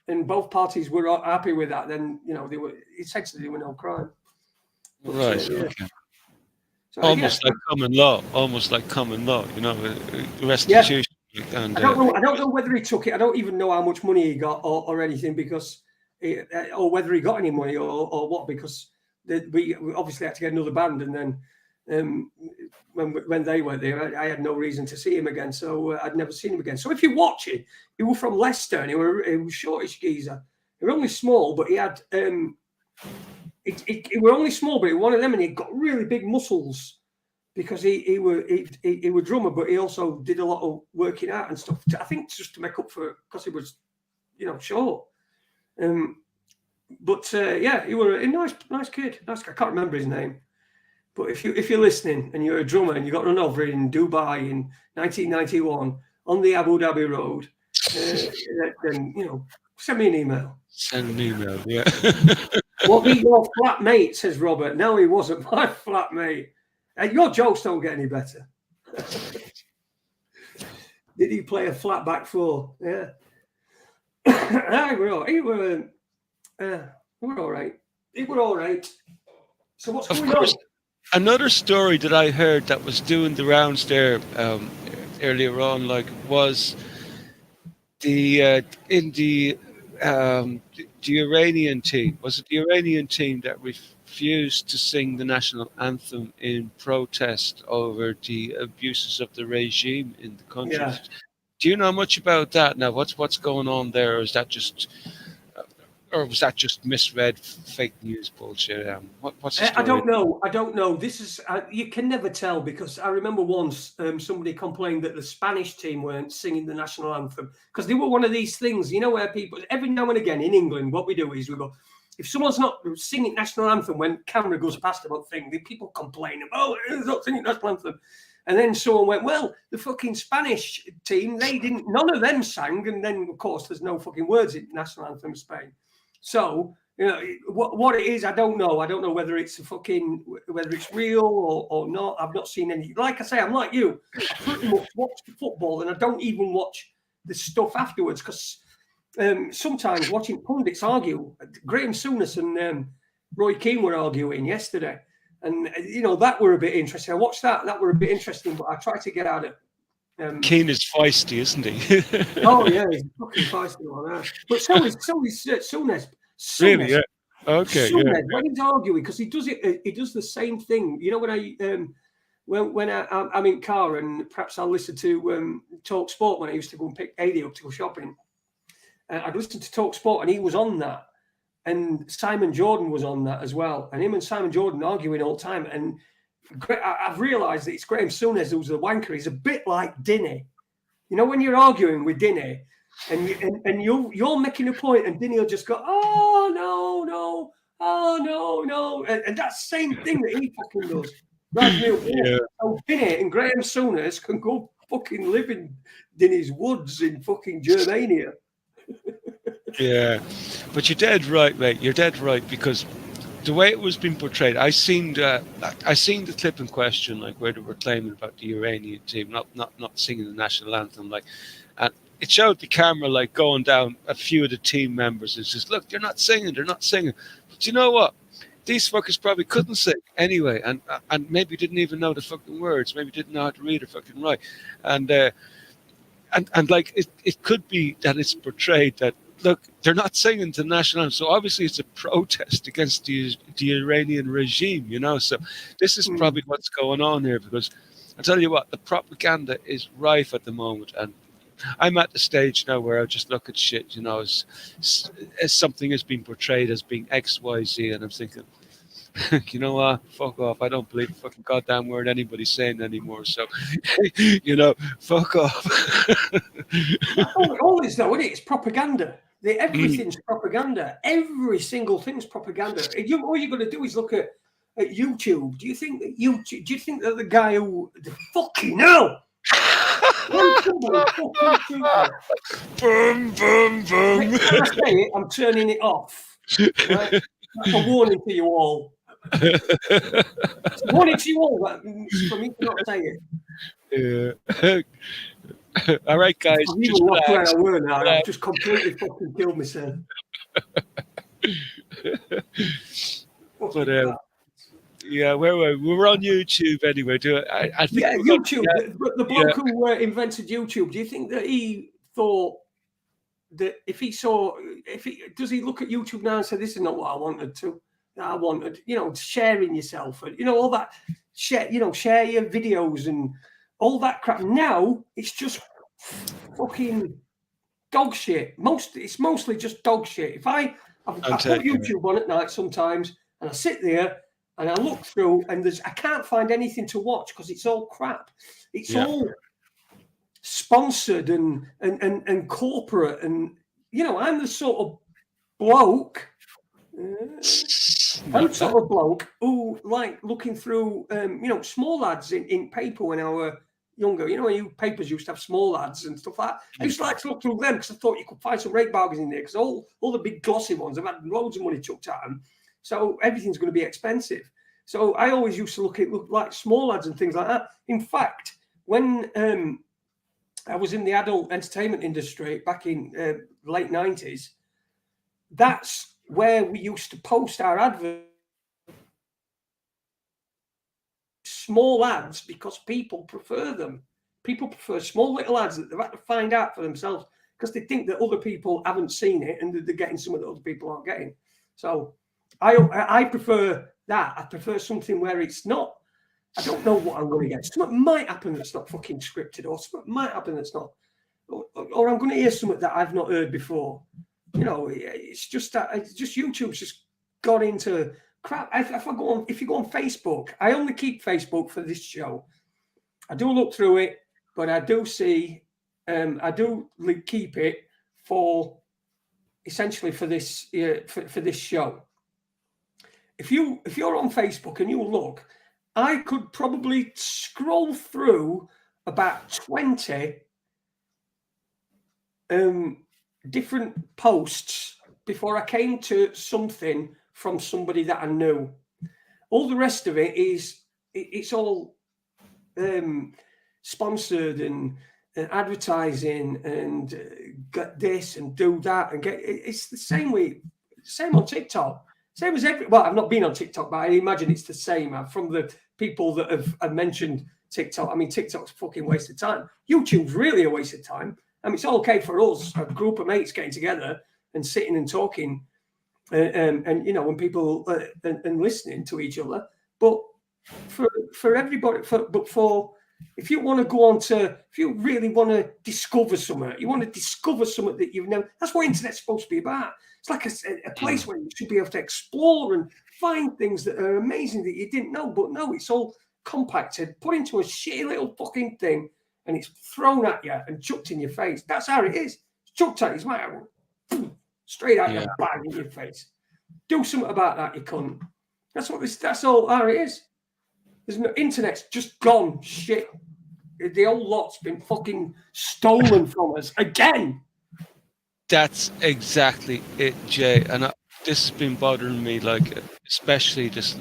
and both parties were happy with that, then they were essentially there were no crime. But, right. Okay. So almost like common law. Restitution. Yeah. And I don't know whether he took it. I don't even know how much money he got or anything, because or whether he got any money or what, because we obviously had to get another band, and then when they were there, I had no reason to see him again, so I'd never seen him again. So if you watch it, he was from Leicester, and he was shortish geezer. He was only small, but he had he were only small, but he was one of them, and he got really big muscles because he was drummer, but he also did a lot of working out and stuff. I think just to make up for, because he was short. But he was a nice kid. I can't remember his name. But if you're listening and you're a drummer and you got run over in Dubai in 1991 on the Abu Dhabi road, then send me an email. Send an email, yeah. What be your flatmate, says Robert. No, he wasn't my flatmate. And your jokes don't get any better. Did he play a flat back four? Yeah. We were all right. He were all right. So what's going on? Another story that I heard that was doing the rounds there earlier on, was the Iranian team. Was it the Iranian team that refused to sing the national anthem in protest over the abuses of the regime in the country? Yeah. Do you know much about that now? What's going on there? Or is that just... or was that just misread fake news bullshit? What's the story? I don't know. This is you can never tell, because I remember once somebody complained that the Spanish team weren't singing the national anthem because they were one of these things, where people every now and again in England, what we do is we go, if someone's not singing national anthem when camera goes past about thing, the people complain about, it's not singing national anthem. And then someone went, well, the fucking Spanish team, none of them sang. And then, of course, there's no fucking words in the national anthem of Spain. So, you know, what it is, I don't know. I don't know whether it's whether it's real or not. I've not seen any. Like I say, I'm like you. I pretty much watch the football and I don't even watch the stuff afterwards because sometimes watching pundits argue. Graham Souness and Roy Keane were arguing yesterday. And, you know, that were a bit interesting. I watched that. That were a bit interesting, but I tried to get out of Keane is feisty, isn't he? Oh, yeah, he's fucking feisty on that. But so is Souness. Really? Yeah. Okay. Souness, Yeah. when he's arguing, because he does the same thing. You know, when I'm in car and perhaps I'll listen to Talk Sport when I used to go and pick Adi up to go shopping. I'd listen to Talk Sport and he was on that. And Simon Jordan was on that as well. And him and Simon Jordan arguing all the time. And I've realised that it's Graham Souness who's the wanker. He's a bit like Dinny. You know, when you're arguing with Dinny and you're making a point and Dinny will just go, oh, no, oh, no. And that's the same thing that he fucking does. Drives me up. Yeah. So Dinny and Graham Souness can go fucking live in Dinny's woods in fucking Germania. Yeah, but you're dead right, mate. You're dead right, because the way it was being portrayed, I seen the clip in question, like where they were claiming about the Iranian team not singing the national anthem, like, and it showed the camera like going down a few of the team members. It's just, look, they're not singing. But you know what? These fuckers probably couldn't sing anyway, and maybe didn't even know the fucking words. Maybe didn't know how to read or fucking write, and like it could be that it's portrayed that, look, they're not singing the national anthem, so obviously it's a protest against the Iranian regime, you know. So this is probably what's going on here, because I tell you what, the propaganda is rife at the moment, and I'm at the stage now where I just look at shit, you know, as something has been portrayed as being X, Y, Z, and I'm thinking, you know what, fuck off. I don't believe a fucking goddamn word anybody's saying anymore. So, you know, fuck off. All this though, isn't it? It's propaganda. Everything's propaganda. Every single thing's propaganda. All you're going to do is look at YouTube. Do you think that the guy who fucking hell? Boom, boom, boom. Next time I say it, I'm turning it off. Right? That's a warning to you all. It's a warning to you all for me to not say it. Yeah. All right, guys. I've even lost where I were now. I've just completely fucking killed myself. But yeah, where were we? We're on YouTube anyway. I think YouTube. The bloke who invented YouTube. Do you think that he thought that does he look at YouTube now and say, this is not what I wanted to? I wanted, you know, sharing yourself and, you know, all that share your videos and all that crap. Now it's just fucking dog shit. It's mostly just dog shit. If I put YouTube on at night sometimes and I sit there and I look through and I can't find anything to watch because it's all crap. It's all sponsored and corporate, and you know, I'm the sort of bloke. I'm sort of bloke who like looking through, you know, small ads in paper when I were younger. You know, when papers used to have small ads and stuff like that. I used to like to look through them because I thought you could find some rate bargains in there, because all the big glossy ones have had loads of money chucked at them. So everything's going to be expensive. So I always used to look like small ads and things like that. In fact, when I was in the adult entertainment industry back in late 90s, that's where we used to post our adverts. Small ads, because people prefer them. People prefer small little ads that they've had to find out for themselves because they think that other people haven't seen it and they're getting something that other people aren't getting. So I prefer that. I prefer something where it's not, I don't know what I'm going to get. Something might happen that's not fucking scripted, or something might happen that's not, or I'm going to hear something that I've not heard before. You know, it's just that YouTube's just got into crap. If you go on Facebook, I only keep Facebook for this show. I do look through it, but I do see, I do keep it for essentially for this for this show. If you're on Facebook and you look, I could probably scroll through about 20 different posts before I came to something from somebody that I knew. All the rest of it is, it's all sponsored and advertising and get this and do that and get. It's the same way, same on TikTok. Same as well, I've not been on TikTok, but I imagine it's the same. From the people that have mentioned TikTok, I mean, TikTok's a fucking waste of time. YouTube's really a waste of time. I mean, it's okay for us, a group of mates getting together and sitting and talking, and you know, when people and listening to each other. But for everybody, if you want to go on to, if you really want to discover something, you want to discover something that you've never. That's what internet's supposed to be about. It's like a place where you should be able to explore and find things that are amazing that you didn't know. But no, it's all compacted, put into a shitty little fucking thing, and it's thrown at you and chucked in your face. That's how it is. It's chucked at you, it's straight out your bag in your face. Do something about that, you cunt. That's all how it is. There's no internet's just gone shit. The old lot's been fucking stolen from us again. That's exactly it, Jay. And this has been bothering me, like, especially just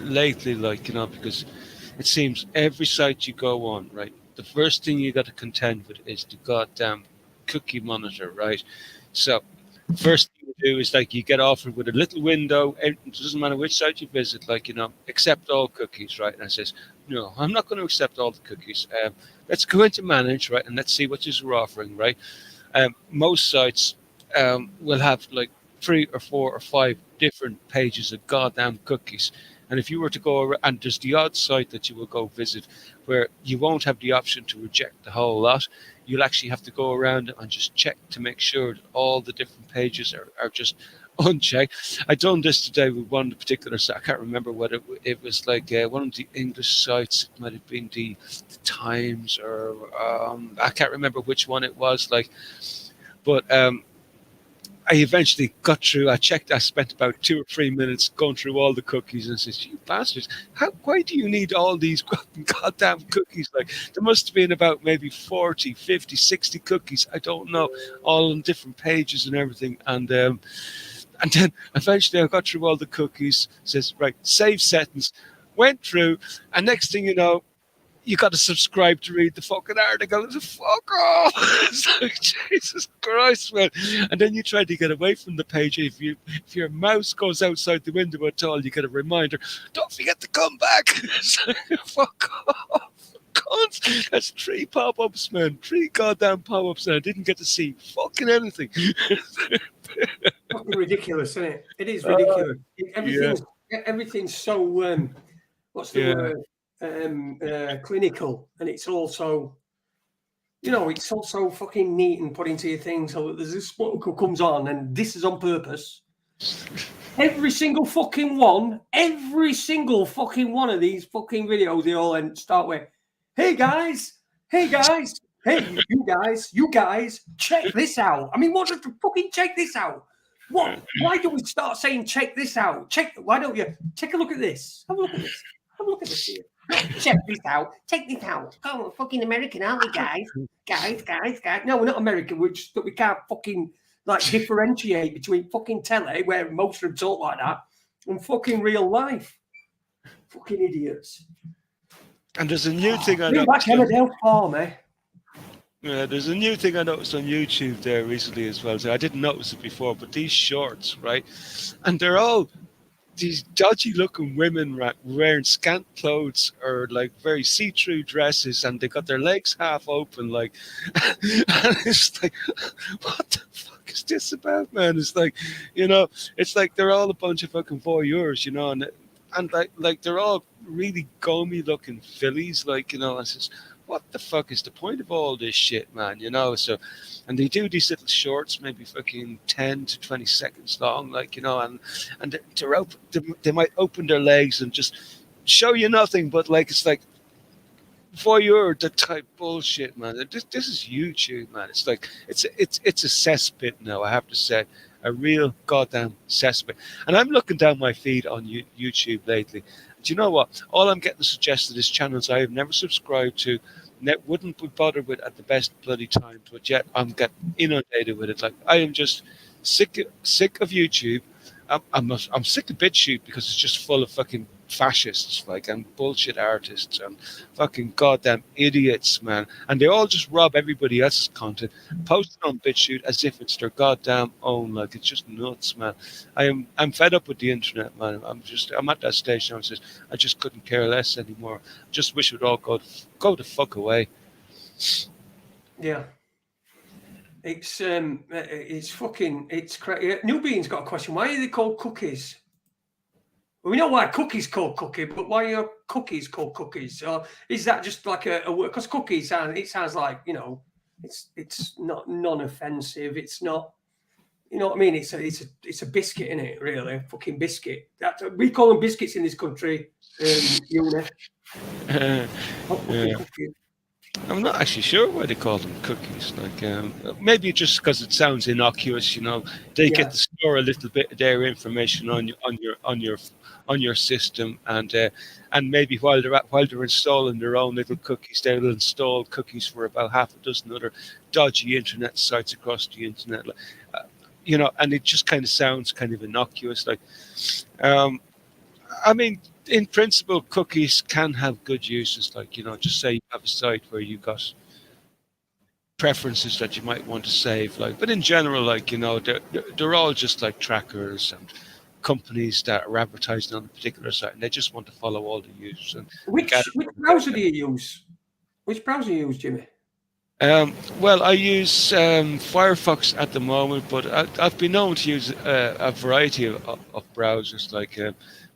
lately, like, you know, because it seems every site you go on, right, the first thing you got to contend with is the goddamn cookie monitor, right? So first thing you do is, like, you get offered with a little window. It doesn't matter which site you visit, like, you know, accept all cookies, right? And it says, no, I'm not going to accept all the cookies. Let's go into manage, right? And let's see what you're offering, right? Most sites will have like 3 or 4 or 5 different pages of goddamn cookies. And if you were to go around, and there's the odd site that you will go visit where you won't have the option to reject the whole lot. You'll actually have to go around and just check to make sure that all the different pages are just unchecked. I done this today with one particular site. I can't remember whether it was like one of the English sites. It might have been the Times, or I can't remember which one it was. Like, but I eventually got through. I checked. I spent about 2 or 3 minutes going through all the cookies, and I said, "You bastards! Why do you need all these goddamn cookies? Like, there must have been about maybe 40, 50, 60 cookies. I don't know, all on different pages and everything." And then eventually I got through all the cookies. Says, right, save sentence. Went through, and next thing you know, you got to subscribe to read the fucking article. It's a fuck off. It's like, Jesus Christ, man. And then you try to get away from the page. If your mouse goes outside the window at all, you get a reminder. Don't forget to come back. Fuck off. Cunts. That's 3 pop-ups, man. 3 goddamn pop-ups, and I didn't get to see fucking anything. Fucking ridiculous, isn't it? It is ridiculous. Everything's so what's the word? Clinical, and it's also, you know, it's also fucking neat and put into your thing. So there's this spotlight comes on, and this is on purpose. Every single fucking one of these fucking videos, they all start with, hey guys, hey you guys, check this out. I mean, what does the fucking check this out? What? Why do we start saying check this out? Why don't you take a look at this? Have a look at this. Have a look at this here. Check this out. Check this out. Oh, we're fucking American, aren't we, guys? Guys. No, we're not American. We're just that we can't fucking like differentiate between fucking telly, where most of them talk like that, and fucking real life. Fucking idiots. And there's a new thing I noticed. Back Emmerdale Farm, eh? Yeah, there's a new thing I noticed on YouTube there recently as well. So I didn't notice it before, but these shorts, right? And they're all these dodgy looking women wearing scant clothes or like very see-through dresses, and they got their legs half open, like, and it's like, what the fuck is this about, man? It's like, you know, it's like they're all a bunch of fucking voyeurs, you know, and like they're all really gaumy looking fillies, like, you know. I says, what the fuck is the point of all this shit, man? You know, so, and they do these little shorts, maybe fucking 10 to 20 seconds long, like, you know, and they might open their legs and just show you nothing, but like, it's like voyeur, the type bullshit, man. This is YouTube, man. It's like, it's a cesspit now, I have to say, a real goddamn cesspit. And I'm looking down my feed on YouTube lately, Do you know what? All I'm getting suggested is channels I have never subscribed to, wouldn't be bothered with at the best bloody time, but yet I'm getting inundated with it. Like, I am just sick of YouTube. I'm sick of BitChute because it's just full of fucking fascists, like, and bullshit artists and fucking goddamn idiots, man. And they all just rob everybody else's content, post it on BitChute as if it's their goddamn own. Like, it's just nuts, man. I'm fed up with the internet, man. I'm at that stage now. I just couldn't care less anymore. Just wish it would all go the fuck away. Yeah. It's crazy. New Bean's got a question. Why are they called cookies? Well, we know why cookies called cookie, but why are cookies called cookies? Or is that just like a word? Because cookies sounds like, you know, it's not non-offensive. It's not, you know what I mean? It's a biscuit, isn't it? Really, a fucking biscuit. We call them biscuits in this country. I'm not actually sure why they call them cookies. Like, maybe just because it sounds innocuous, you know. They get to store a little bit of their information on your system, and maybe while they're installing their own little cookies, they'll install cookies for about half a dozen other dodgy internet sites across the internet. You know, and it just kind of sounds kind of innocuous. Like, I mean, in principle, cookies can have good uses. Like, you know, just say you have a site where you got preferences that you might want to save. Like, but in general, like, you know, they're all just like trackers and companies that are advertising on a particular site, and they just want to follow all the users. And which browser do you use? Which browser do you use, Jimmy? Well, I use Firefox at the moment, but I've been known to use a variety of browsers. Like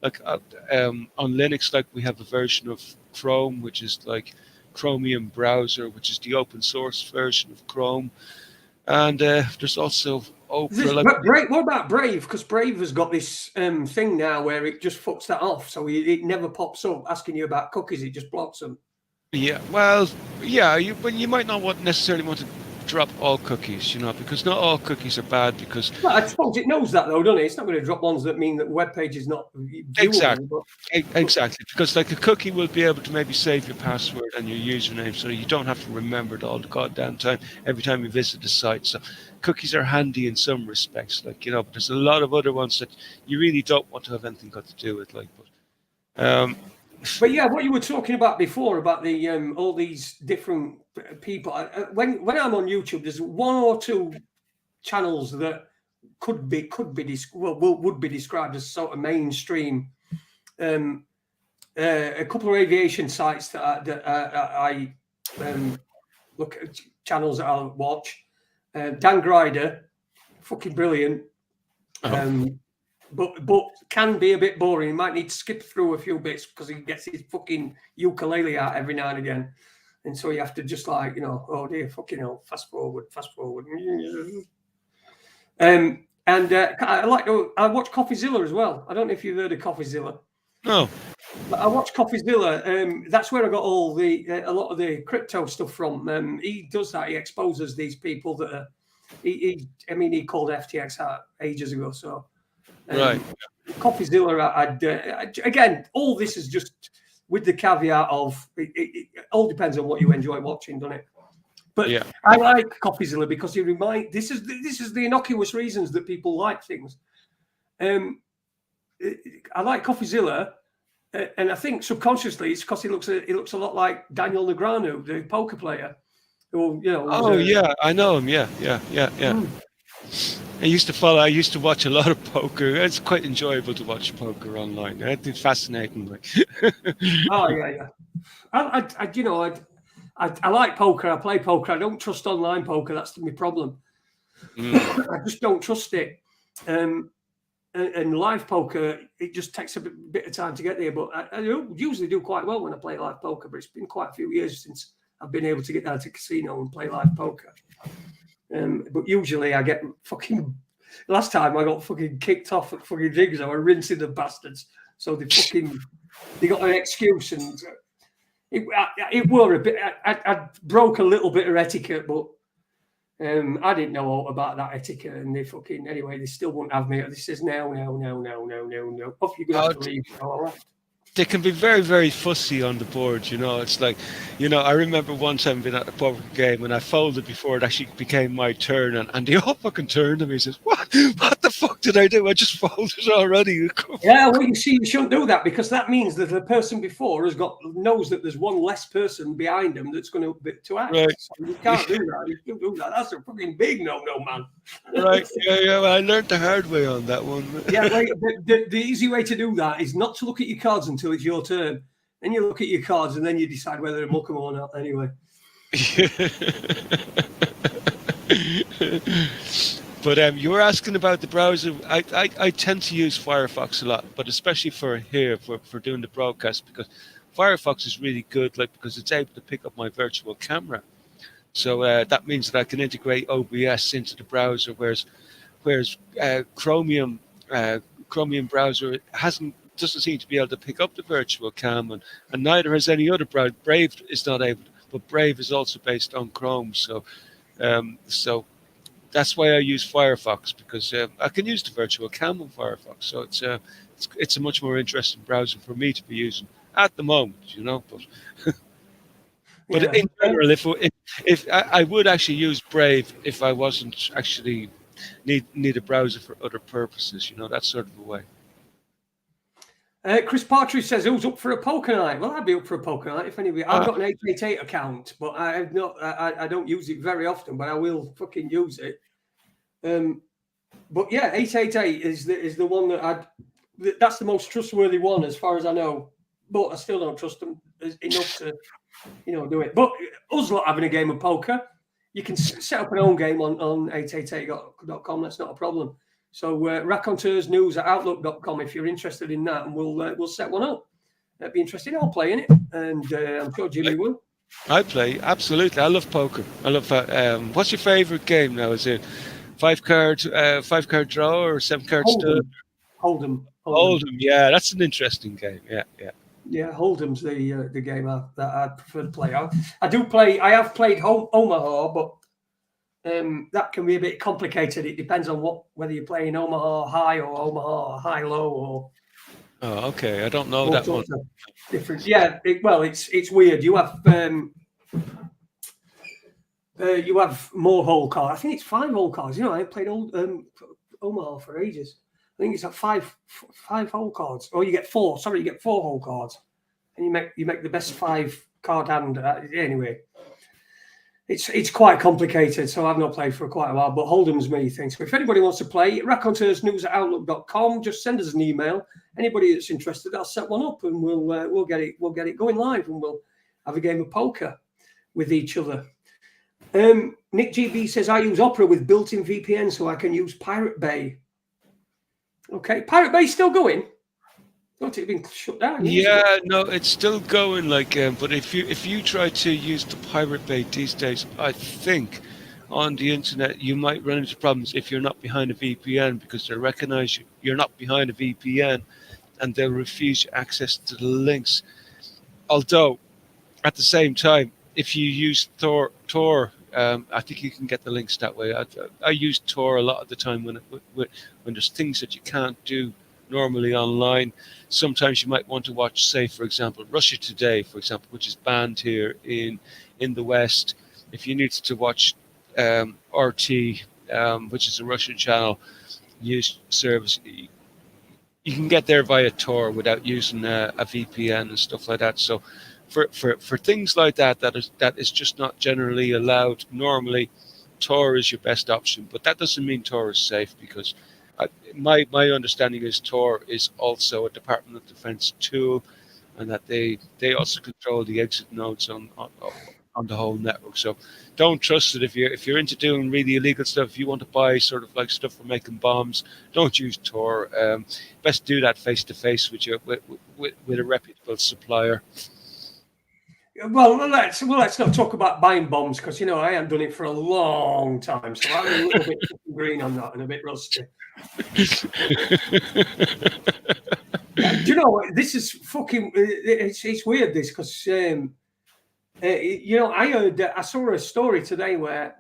on Linux, like, we have a version of Chrome, which is like Chromium browser, which is the open source version of Chrome. And there's also Opera. What about Brave? Because Brave has got this thing now where it just fucks that off, so it never pops up asking you about cookies. It just blocks them. Yeah, well, yeah, but you might not necessarily want to drop all cookies, you know, because not all cookies are bad. Because I suppose it knows that, though, doesn't it? It's not going to drop ones that mean that the web page is not viewable. Exactly, because like a cookie will be able to maybe save your password and your username, so you don't have to remember it all the goddamn time every time you visit the site. So cookies are handy in some respects, like, you know, but there's a lot of other ones that you really don't want to have anything got to do with, like. But yeah, what you were talking about before about the all these different people. When I'm on YouTube, there's one or two channels that would be described as sort of mainstream. A couple of aviation sites that I look at, channels that I'll watch. Dan Grider, fucking brilliant. But can be a bit boring. You might need to skip through a few bits because he gets his fucking ukulele out every now and again. And so you have to just, like, you know, oh dear, fucking hell, fast forward. I watch CoffeeZilla as well. I don't know if you've heard of CoffeeZilla. No. I watch CoffeeZilla. That's where I got all a lot of the crypto stuff from. He does that. He exposes these people that are. He called FTX out ages ago. So. Right. CoffeeZilla, again, all this is just with the caveat of it all depends on what you enjoy watching, doesn't it? But yeah. I like CoffeeZilla because this is the innocuous reasons that people like things. I like CoffeeZilla, and I think subconsciously it's because he looks a lot like Daniel Negreanu, the poker player. Who, you know, I know him. Yeah. I used to watch a lot of poker. It's quite enjoyable to watch poker online. It's fascinating. Oh yeah. I like poker. I play poker. I don't trust online poker. That's my problem. I just don't trust it. And live poker, it just takes a bit of time to get there. But I usually do quite well when I play live poker. But it's been quite a few years since I've been able to get down to casino and play live poker. But usually I get fucking. Last time I got fucking kicked off at fucking digs. I was rinsing the bastards. So they got an excuse, and it were a bit. I broke a little bit of etiquette, but I didn't know all about that etiquette, and they still wouldn't have me. They says no. Off you're gonna have to leave. So I left. they can be very, very fussy on the board. It's like, I remember one time being at a poker game and I folded before it actually became my turn, and they all fucking turned to me and says, "What the fuck did I do? I just folded already." Yeah, well, you see, you shouldn't do that, because that means that the person before knows that there's one less person behind them that's going to act. Right. So you can't do that. You can't do that. That's a fucking big no, man. Right. Yeah. Well, I learned the hard way on that one. Yeah, the easy way to do that is not to look at your cards until it's your turn. Then you look at your cards and then you decide whether to muck them or not. Anyway. But you were asking about the browser. I tend to use Firefox a lot, but especially for doing the broadcast, because Firefox is really good, because it's able to pick up my virtual camera. So that means that I can integrate OBS into the browser, whereas Chromium browser doesn't seem to be able to pick up the virtual cam, and neither has any other browser. Brave is not able, but Brave is also based on Chrome. So that's why I use Firefox, because I can use the virtual cam on Firefox. So it's a much more interesting browser for me to be using at the moment, But Yeah. in general, if I would actually use Brave if I wasn't actually need a browser for other purposes, that sort of a way. Chris Partridge says, "Who's up for a poker night?" Well, I'd be up for a poker night if anybody. I've got an 888 account, but I don't use it very often, but I will fucking use it. But yeah, 888 is the one that's the most trustworthy one as far as I know. But I still don't trust them enough to, do it. But us lot having a game of poker, you can set up an own game on 888.com. That's not a problem. So Raconteurs news at outlook.com if you're interested in that, and we'll set one up. That'd be interesting. I'll play in it, and I'm sure Jimmy will. I play, absolutely. I love poker. I love what's your favorite game now? Is it 5-card draw or 7-card stud? Hold'em. Yeah, that's an interesting game. Yeah. Hold'em's the game that I prefer to play. I do play. I have played Omaha, but that can be a bit complicated. It depends on whether you're playing Omaha high or Omaha high low or. Oh, okay. I don't know that one. Different. Yeah. It's weird. You have more hole cards. I think it's 5 hole cards. I played Omaha for ages. I think it's like 5 hole cards. Or you get 4. Sorry, you get 4 hole cards, and you make the best 5 card hand. Anyway, it's quite complicated. So I've not played for quite a while. But Hold'em's me thing. So if anybody wants to play, raconteursnews@outlook.com. Just send us an email. Anybody that's interested, I'll set one up, and we'll get it going live, and we'll have a game of poker with each other. Nick GB says, I use Opera with built-in VPN, so I can use Pirate Bay. Okay, Pirate Bay's still going. Not it been shut down? Yeah, no, it's still going. But if you try to use the Pirate Bay these days, I think on the internet you might run into problems if you're not behind a VPN, because they recognize you're not behind a VPN, and they'll refuse you access to the links. Although, at the same time, if you use Tor, I think you can get the links that way. I use Tor a lot of the time when there's things that you can't do normally online. Sometimes you might want to watch, say, for example, Russia Today, for example, which is banned here in the West. If you need to watch RT, which is a Russian channel news service, you can get there via Tor without using a VPN and stuff like that. So for things like that is just not generally allowed normally, Tor is your best option. But that doesn't mean Tor is safe, because my understanding is Tor is also a Department of Defense tool, and that they also control the exit nodes on the whole network. So don't trust it if you're into doing really illegal stuff. If you want to buy sort of like stuff for making bombs, don't use Tor. Best do that face to face with a reputable supplier. Well, let's not talk about buying bombs, because I haven't done it for a long time, so I'm a little bit green on that and a bit rusty. Do you know what? This is fucking. It's weird, this, because I saw a story today where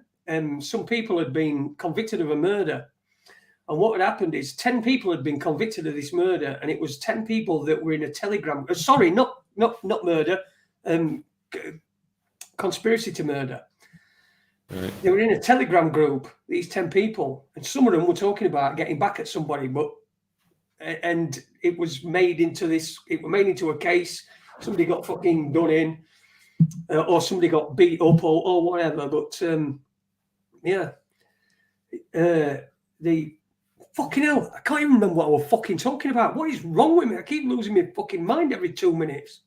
some people had been convicted of a murder And what had happened is 10 people had been convicted of this murder, and it was 10 people that were in a telegram. Sorry, not murder, conspiracy to murder. Right. They were in a telegram group, these 10 people, and some of them were talking about getting back at somebody, and it was made into a case. Somebody got fucking done in, or somebody got beat up, or whatever. But the fucking hell, I can't even remember what I was fucking talking about. What is wrong with me? I keep losing my fucking mind every 2 minutes.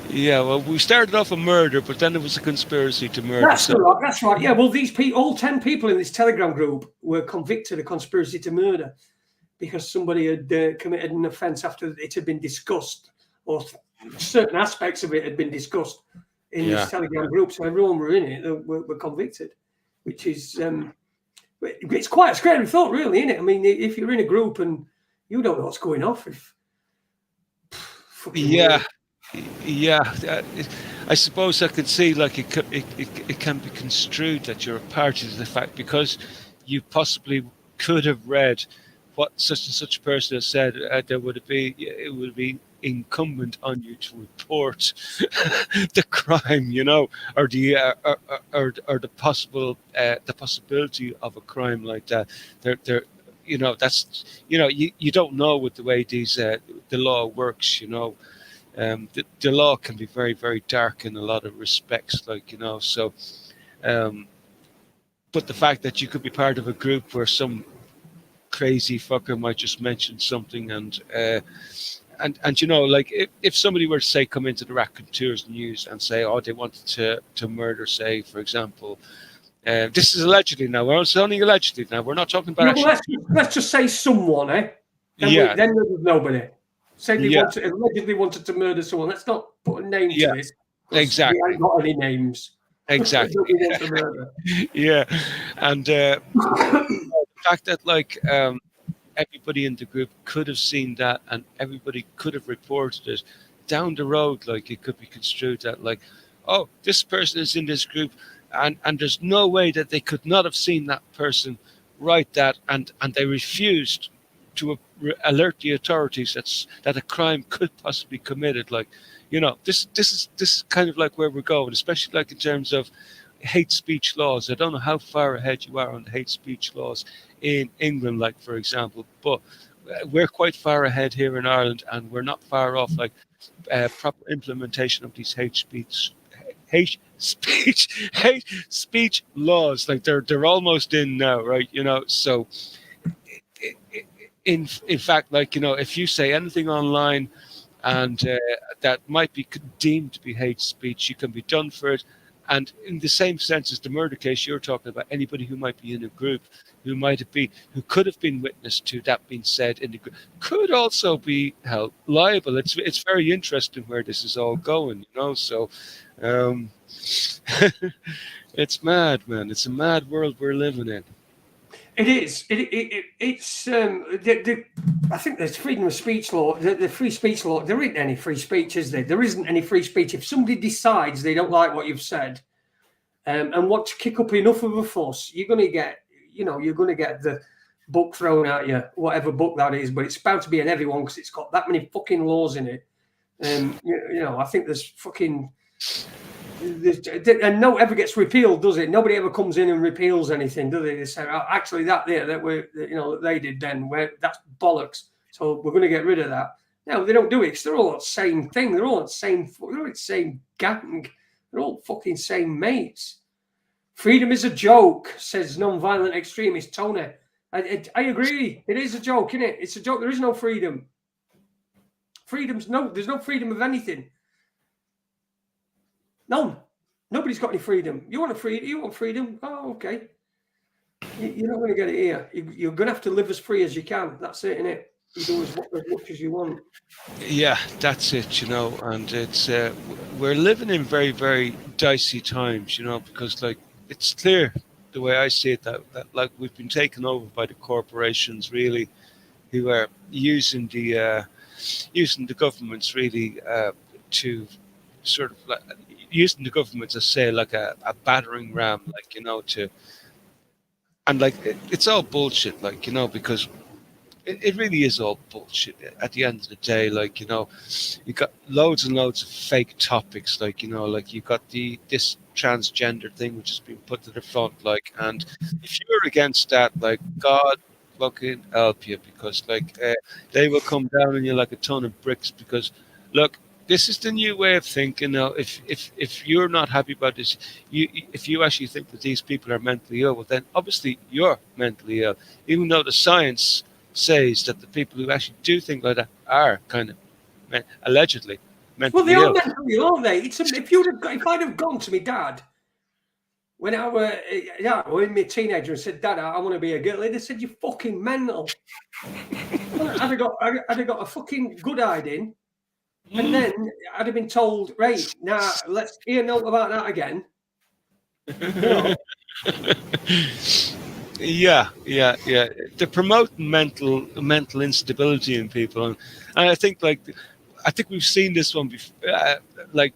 Yeah, well, we started off a murder, but then it was a conspiracy to murder. That's right. Yeah, well, these people, all 10 people in this Telegram group were convicted of conspiracy to murder because somebody had committed an offence after it had been discussed, or certain aspects of it had been discussed in this Telegram group. So everyone were in it were convicted, which is it's quite a scary thought, really, isn't it? I mean, if you're in a group and you don't know what's going off, I suppose I could see like it can be construed that you're a party to the fact because you possibly could have read what such and such person has said. It would be incumbent on you to report the crime, or the possibility of a crime like that. You don't know with the way the law works, the law can be very, very dark in a lot of respects, so but the fact that you could be part of a group where some crazy fucker might just mention something and if somebody were to say come into the Raconteurs news and say they wanted to murder, say for example, this is allegedly now, it's only allegedly now, we're not talking about let's just say someone, then there's nobody. Say they allegedly wanted to murder someone. Let's not put a name to this. Exactly. We ain't got any names. Exactly. Yeah. And the fact that everybody in the group could have seen that and everybody could have reported it down the road, it could be construed that this person is in this group and there's no way that they could not have seen that person write that and they refused to alert the authorities that a crime could possibly be committed. This is kind of like where we're going, especially in terms of hate speech laws. I don't know how far ahead you are on the hate speech laws in England, for example, but we're quite far ahead here in Ireland, and we're not far off proper implementation of these hate speech laws. They're almost in now, right? So in fact, if you say anything online and that might be deemed to be hate speech, you can be done for it. And in the same sense as the murder case you're talking about, anybody who might be in a group who could have been witness to that being said in the group could also be held liable. It's very interesting where this is all going, So it's mad, man. It's a mad world we're living in. It is. It's. I think there's freedom of speech law. The free speech law. There isn't any free speech, is there? There isn't any free speech. If somebody decides they don't like what you've said, and want to kick up enough of a fuss, you're going to get. You're going to get the book thrown at you, whatever book that is. But it's about to be an heavy one because it's got that many fucking laws in it. I think there's fucking. And no ever gets repealed, does it? Nobody ever comes in and repeals anything, do they? They say, actually, that they did then, that's bollocks. So we're going to get rid of that. No, they don't do it because they're all the same thing. They're all the same gang. They're all fucking same mates. Freedom is a joke, says non-violent extremist Tony. I agree. It is a joke, isn't it? It's a joke. There is no freedom. There's no freedom of anything. None. Nobody's got any freedom. You want freedom? Oh, okay. You're not going to get it here. You're going to have to live as free as you can. That's it, innit? You do as much as you want. Yeah, that's it, and it's we're living in very, very dicey times, because it's clear the way I see it that we've been taken over by the corporations, really, who are using the governments really to sort of using the government as say a battering ram, and like it's all bullshit, like, you know, because it really is all bullshit at the end of the day. Like, you know, you got loads and loads of fake topics, like, you know, like you got this transgender thing which has been put to the front, like, and if you're against that, like, God fucking help you, because like they will come down on you like a ton of bricks, because look, this is the new way of thinking now. If you're not happy about this, if you actually think that these people are mentally ill, well then obviously you're mentally ill, even though the science says that the people who actually do think like that are kind of allegedly Well, mentally they are ill. mentally ill, aren't they? If I'd have gone to my dad when I were in my teenager and said, "Dad, I want to be a girl," they'd have said, "You're fucking mental." I'd have got a fucking good hiding, and then I'd have been told, "Right, now let's hear note about that again." You know? Yeah. They promote mental instability in people, and I think we've seen this one before, like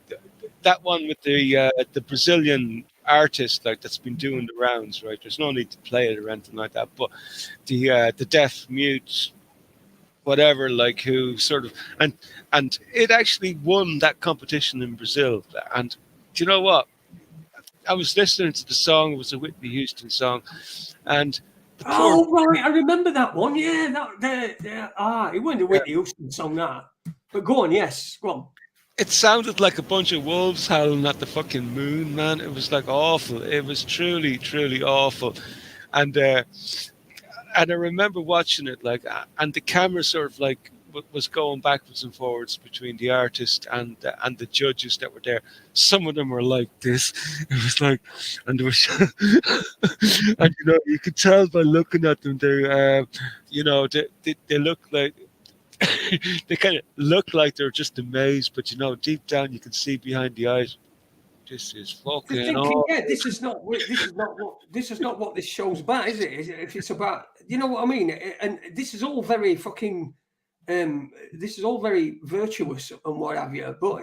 that one with the Brazilian artist, like, that's been doing the rounds, right? There's no need to play it or anything like that, but the deaf mute whatever, like, who sort of and it actually won that competition in Brazil. And do you know what? I was listening to the song. It was a Whitney Houston song, and the poor. Oh right, I remember that one. Yeah, it wasn't a Whitney Houston song, that. But go on, yes, go on. It sounded like a bunch of wolves howling at the fucking moon, man. It was like awful. It was truly, truly awful. And I remember watching it, like, and the camera sort of like was going backwards and forwards between the artist and the judges that were there. Some of them were like this. It was like, and there was, and you know, you could tell by looking at them, they, you know, they look like. They kind of look like they're just amazed, but you know, deep down you can see behind the eyes. This is fucking Thinking, awful. yeah, this is not what this show's about, is it? If it's about, you know what I mean? And this is all very fucking, this is all very virtuous and what have you. But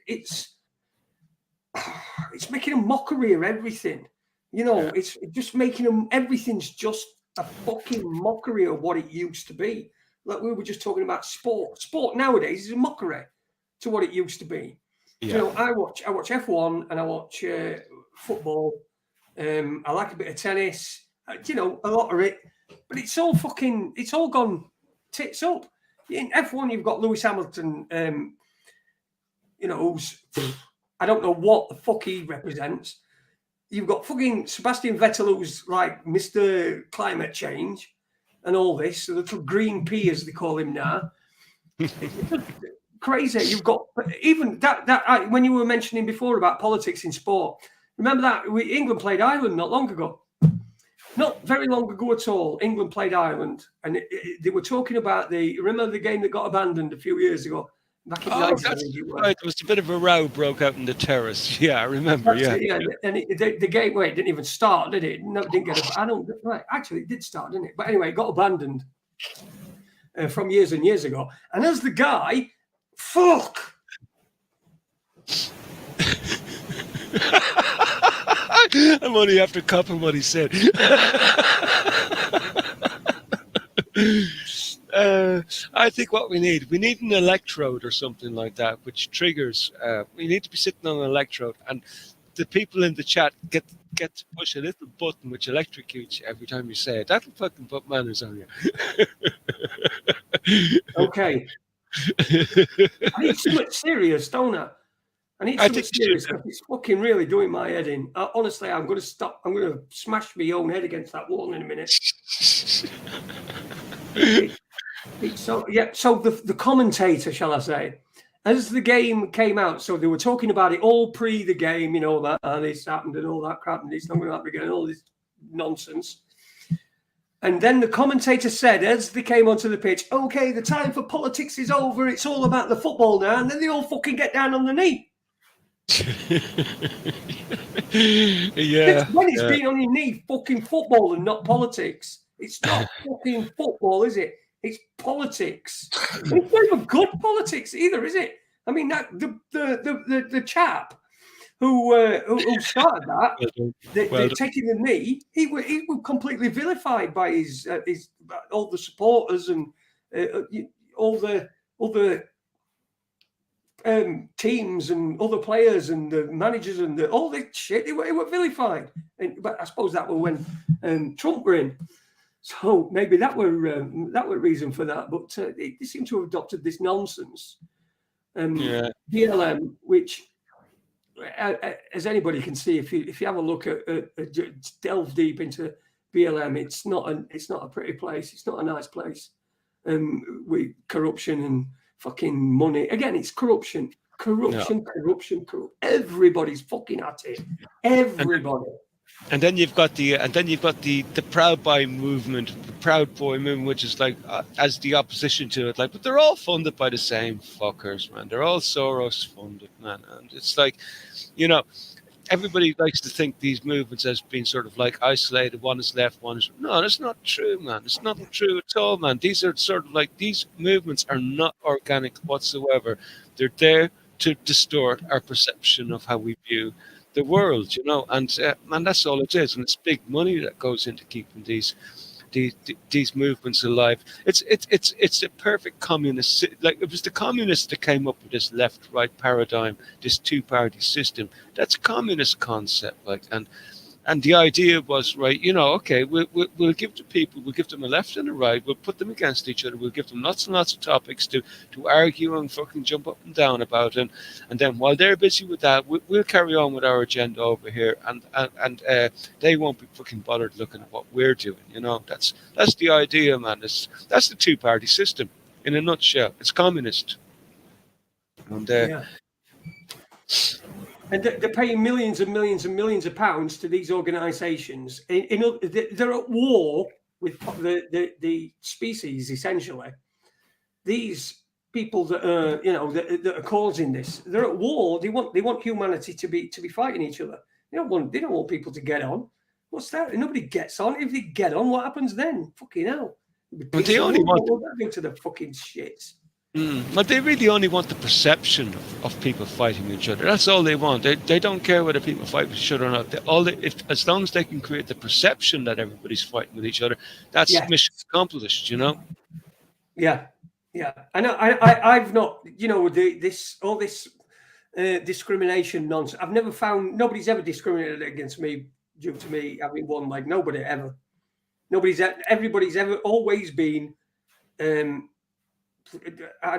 it's making a mockery of everything. You know, it's just making them. Everything's just a fucking mockery of what it used to be. Like we were just talking about sport. Sport nowadays is a mockery to what it used to be. Yeah. You know, I watch F1 and I watch football. I like a bit of tennis. You know, a lot of it, but it's all gone tits up. In F1, you've got Lewis Hamilton. You know, who's, I don't know what the fuck he represents. You've got fucking Sebastian Vettel, who's like Mr. Climate Change. And all this, the little green pea, as they call him now. Crazy. You've got even that when you were mentioning before about politics in sport. Remember that England played Ireland not long ago. Not very long ago at all. England played Ireland, and they were talking about remember the game that got abandoned a few years ago. Back in right. There was a bit of a row broke out in the terrace. Yeah, I remember. That's it. And the game, it didn't even start, did it? No, it didn't get. Actually, it did start, didn't it? But anyway, it got abandoned from years and years ago. And as the guy, fuck. I'm only after copping what he said. I think what we need an electrode or something like that, which triggers. We need to be sitting on an electrode, and the people in the chat get to push a little button which electrocutes you every time you say it. That'll fucking put manners on you. Okay. I need something serious, don't I? I need something serious because it's fucking really doing my head in. Honestly, I'm going to stop. I'm going to smash my own head against that wall in a minute. So the commentator, shall I say, as the game came out, so they were talking about it all pre the game, you know, that this happened and all that crap, and it's not going to happen again, and all this nonsense. And then the commentator said, as they came onto the pitch, okay, the time for politics is over, it's all about the football now, and then they all fucking get down on the knee. Yeah. When it's been on your knee, fucking football and not politics. It's not fucking football, is it? It's politics. It's not even good politics either, is it? I mean, that the chap who started that, Well done. the Well done. taking the knee, he was completely vilified by his all the supporters and all the other teams and other players and the managers and all this shit. They were vilified, but I suppose that was when Trump were in. So maybe that were reason for that. But they seem to have adopted this nonsense. BLM, which, as anybody can see, if you have a look at delve deep into BLM, it's not a pretty place. It's not a nice place. With corruption and fucking money. Again, it's corruption. Everybody's fucking at it. Everybody. And then you've got the Proud Boy movement, which is like as the opposition to it. Like, but they're all funded by the same fuckers, man. They're all Soros funded, man. And it's like, everybody likes to think these movements as being sort of like isolated. One is left, one is no. That's not true, man. It's not true at all, man. These are sort of like, these movements are not organic whatsoever. They're there to distort our perception of how we view the world, and that's all it is. And it's big money that goes into keeping these movements alive. It's a perfect communist. Like, it was the communists that came up with this left-right paradigm, this two-party system. That's a communist concept, like, and the idea was, right, okay, we'll give the people, we'll give them a left and a right, we'll put them against each other, we'll give them lots and lots of topics to argue and fucking jump up and down about, and then while they're busy with that, we'll carry on with our agenda over here, and they won't be fucking bothered looking at what we're doing. That's the idea, man. That's the two-party system in a nutshell. It's communist. And And they're paying millions and millions and millions of pounds to these organisations. They're at war with the species, essentially. These people that are, that are causing this, they're at war. They want humanity to be fighting each other. They don't want people to get on. What's that? Nobody gets on. If they get on, what happens then? Fucking hell. But they only want to the fucking shits. But they really only want the perception of people fighting each other. That's all they want. They don't care whether people fight with each other or not. As long as they can create the perception that everybody's fighting with each other, that's mission accomplished. Yeah. And I've not, this discrimination nonsense. I've never found, nobody's ever discriminated against me due to me having one leg. Nobody ever. Everybody's ever always been.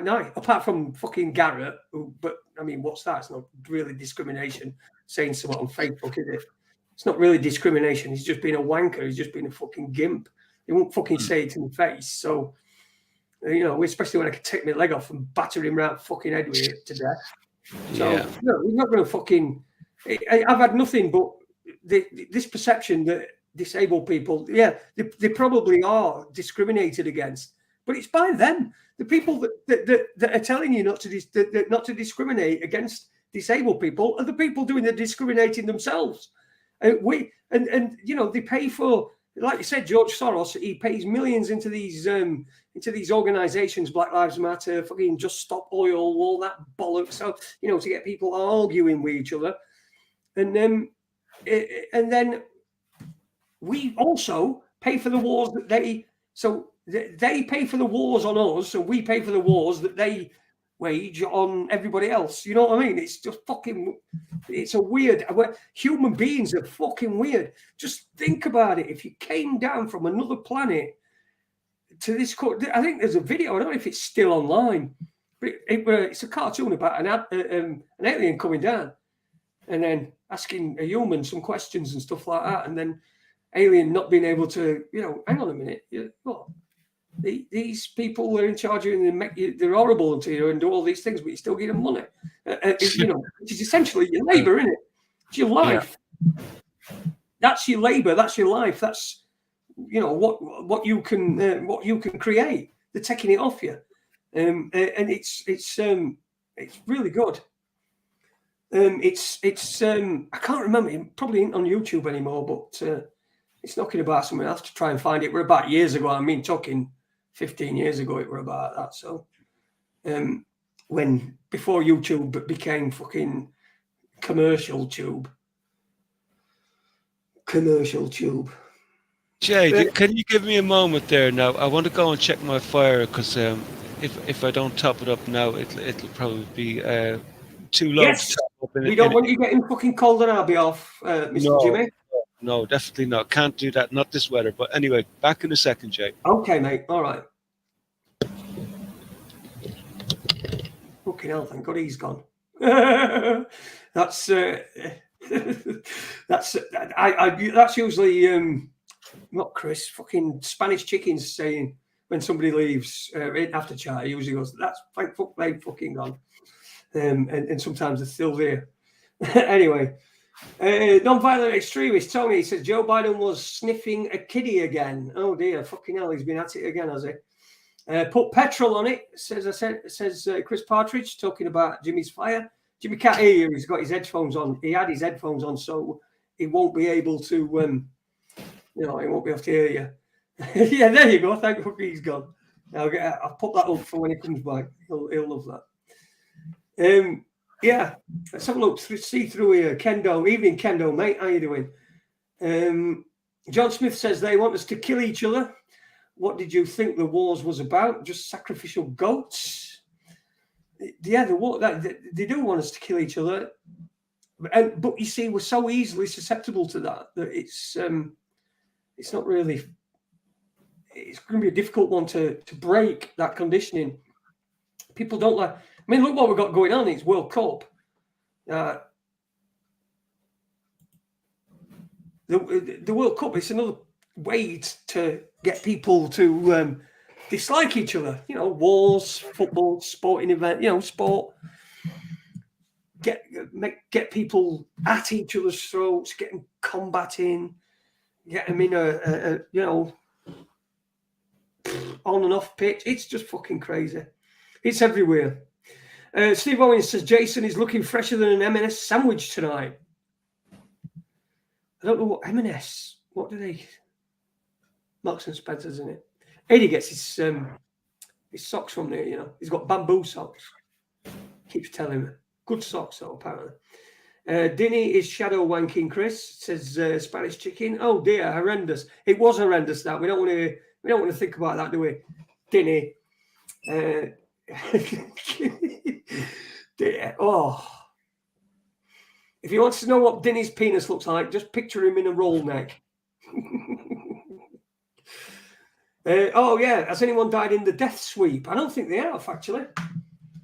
No, apart from fucking Garrett, but I mean, what's that? It's not really discrimination. Saying something on Facebook, is it? It's not really discrimination. He's just been a wanker. He's just been a fucking gimp. He won't fucking say it in the face. So, especially when I could take my leg off and batter him right fucking head with it to death. So, no, he's not going to fucking. I've had nothing but this perception that disabled people, they probably are discriminated against, but it's by them. The people that are telling you not to discriminate against disabled people are the people doing the discriminating themselves. They pay for, like you said, George Soros. He pays millions into these organisations, Black Lives Matter, fucking Just Stop Oil, all that bollocks. So to get people arguing with each other, and then we also pay for the wars that they. So they pay for the wars on us, so we pay for the wars that they wage on everybody else. You know what I mean? It's just fucking. It's a weird. Human beings are fucking weird. Just think about it. If you came down from another planet to this, I think there's a video. I don't know if it's still online, but it's a cartoon about an alien coming down and then asking a human some questions and stuff like that, and then alien not being able to, hang on a minute, what? These people are in charge of you, they're horrible to you and do all these things, but you still give them money. Which is essentially your labour, isn't it? It's your life. Yeah. That's your labour. That's your life. That's what you can create. They're taking it off you, and it's really good. I can't remember. It probably ain't on YouTube anymore, but it's knocking about somewhere. I have to try and find it. We're about years ago. I mean, talking 15 years ago, it were about that. So, before YouTube became fucking commercial tube. Commercial tube. Jay, can you give me a moment there now? I want to go and check my fire because if I don't top it up now, it'll probably be too low Yes, to top up. we don't want you getting fucking cold on our behalf, Mr. Jimmy. No, definitely not. Can't do that. Not this weather. But anyway, back in a second, Jay. Okay, mate. All right. Fucking hell! Thank God he's gone. That's that's usually not Chris. Fucking Spanish chickens saying when somebody leaves after chat. He usually goes, "That's thank fuck they fucking gone," and sometimes they're still there. Anyway. Non-violent extremist Tony says Joe Biden was sniffing a kiddie again. Oh dear, fucking hell, he's been at it again, has he? Put petrol on it, says Chris Partridge, talking about Jimmy's fire. Jimmy can't hear you. He's got his headphones on. He had his headphones on, so he won't be able to. He won't be able to hear you. Yeah, there you go. Thank fuck he's gone. I'll put that up for when he comes back. He'll love that. Yeah, let's have a look. See through here. Kendo, evening, Kendo, mate. How you doing? John Smith says they want us to kill each other. What did you think the wars was about? Just sacrificial goats? Yeah, the war. They do want us to kill each other, but you see, we're so easily susceptible to that it's not really. It's going to be a difficult one to break that conditioning. People don't like. I mean, look what we've got going on. It's World Cup. The World Cup is another way to get people to dislike each other. You know, wars, football, sporting event. You know, sport. Get people at each other's throats. Get them combating. Get them in a on and off pitch. It's just fucking crazy. It's everywhere. Steve Owens says Jason is looking fresher than an M&S sandwich tonight. I don't know what M&S. What do they? Marks and Spencer's, isn't it? Eddie gets his socks from there. You know, he's got bamboo socks. Keeps telling me good socks, though, apparently. Dinny is shadow wanking. Chris says Spanish chicken. Oh dear, horrendous. It was horrendous. That we don't want to think about that, do we? Dinny. Oh, if you want to know what Dinny's penis looks like, just picture him in a roll neck. Oh yeah, has anyone died in the death sweep? I don't think they have, actually.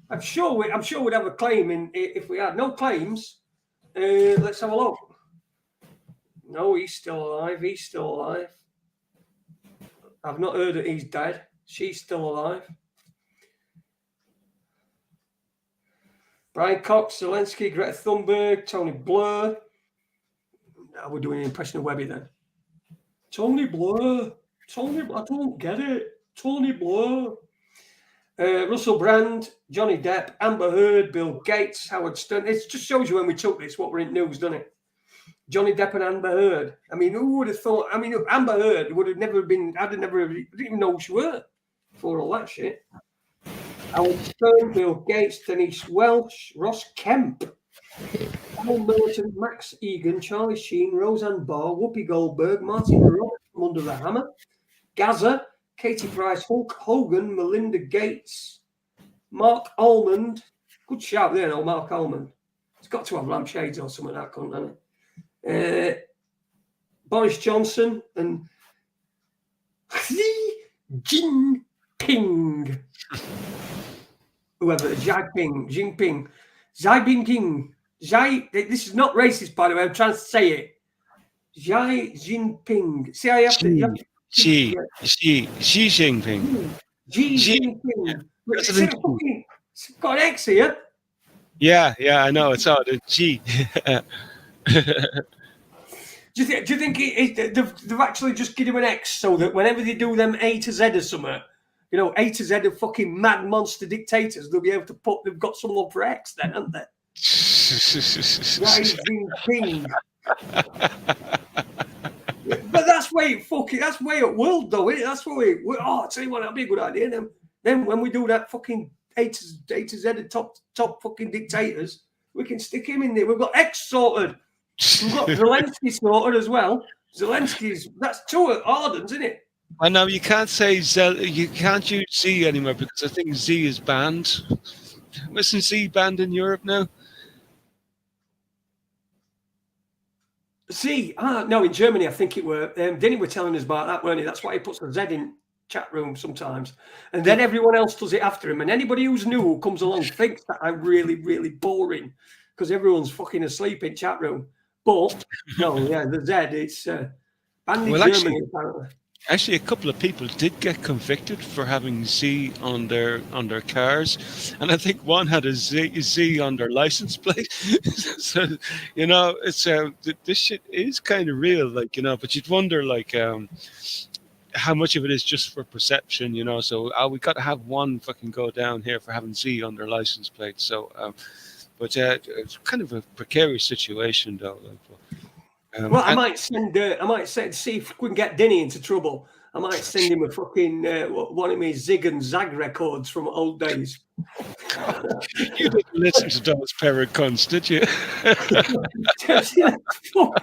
I'm sure we'd have a claim if we had no claims. Let's have a look. No, he's still alive. I've not heard that he's dead. She's still alive. Brian Cox, Zelensky, Greta Thunberg, Tony Blair. Now we're doing an impression of Webby then. Tony Blair. I don't get it. Tony Blair. Russell Brand, Johnny Depp, Amber Heard, Bill Gates, Howard Stern. It just shows you when we took this what we're in news, doesn't it? Johnny Depp and Amber Heard. I mean, who would have thought? I mean, Amber Heard would have never been. I didn't even know who she were before all that shit. Howard Stern, Bill Gates, Denise Welch, Ross Kemp, Paul Militant, Max Egan, Charlie Sheen, Roseanne Barr, Whoopi Goldberg, Martin Rock from Under the Hammer, Gaza, Katie Price, Hulk Hogan, Melinda Gates, Mark Almond. Good shout there, no, Mark Almond. He's got to have lampshades or something like that, hasn't he? Boris Johnson and Xi Jinping. Whoever, Jinping. This is not racist, by the way. I'm trying to say it. Xi Jinping. See, I have to. Xi Jinping. Xi Jinping. It's got an X here. Yeah, I know. It's odd. Xi. Do you think they've actually just given him an X so that whenever they do them A to Z or something, you know, A to Z of fucking mad monster dictators, they'll be able to they've got someone for X then, haven't they? But that's way at world though, isn't it? That's way. I'll tell you what, that'd be a good idea. Then when we do that fucking A to Z of top fucking dictators, We can stick him in there. We've got X sorted. We've got Zelensky sorted as well. That's two at Ardens, isn't it? I know you can't say you can't use Z anymore because I think Z is banned. Isn't Z banned in Europe now? No, in Germany, I think it were. Denny were telling us about that, weren't he? That's why he puts a Z in chat room sometimes. And then everyone else does it after him. And anybody who's new who comes along thinks that I'm really, really boring because everyone's fucking asleep in chat room. But, no, yeah, the Z, it's banned in Germany, apparently. Actually, a couple of people did get convicted for having Z on their cars, and I think one had a Z on their license plate. So, you know, it's this shit is kind of real, like, you know. But you'd wonder, like, how much of it is just for perception, you know. So we got to have one fucking go down here for having Z on their license plate. So, but it's kind of a precarious situation, though. Like, well, I might see if we can get Denny into trouble. I might send him a fucking one of my Zig and Zag records from old days. You didn't listen to those paracons, did you?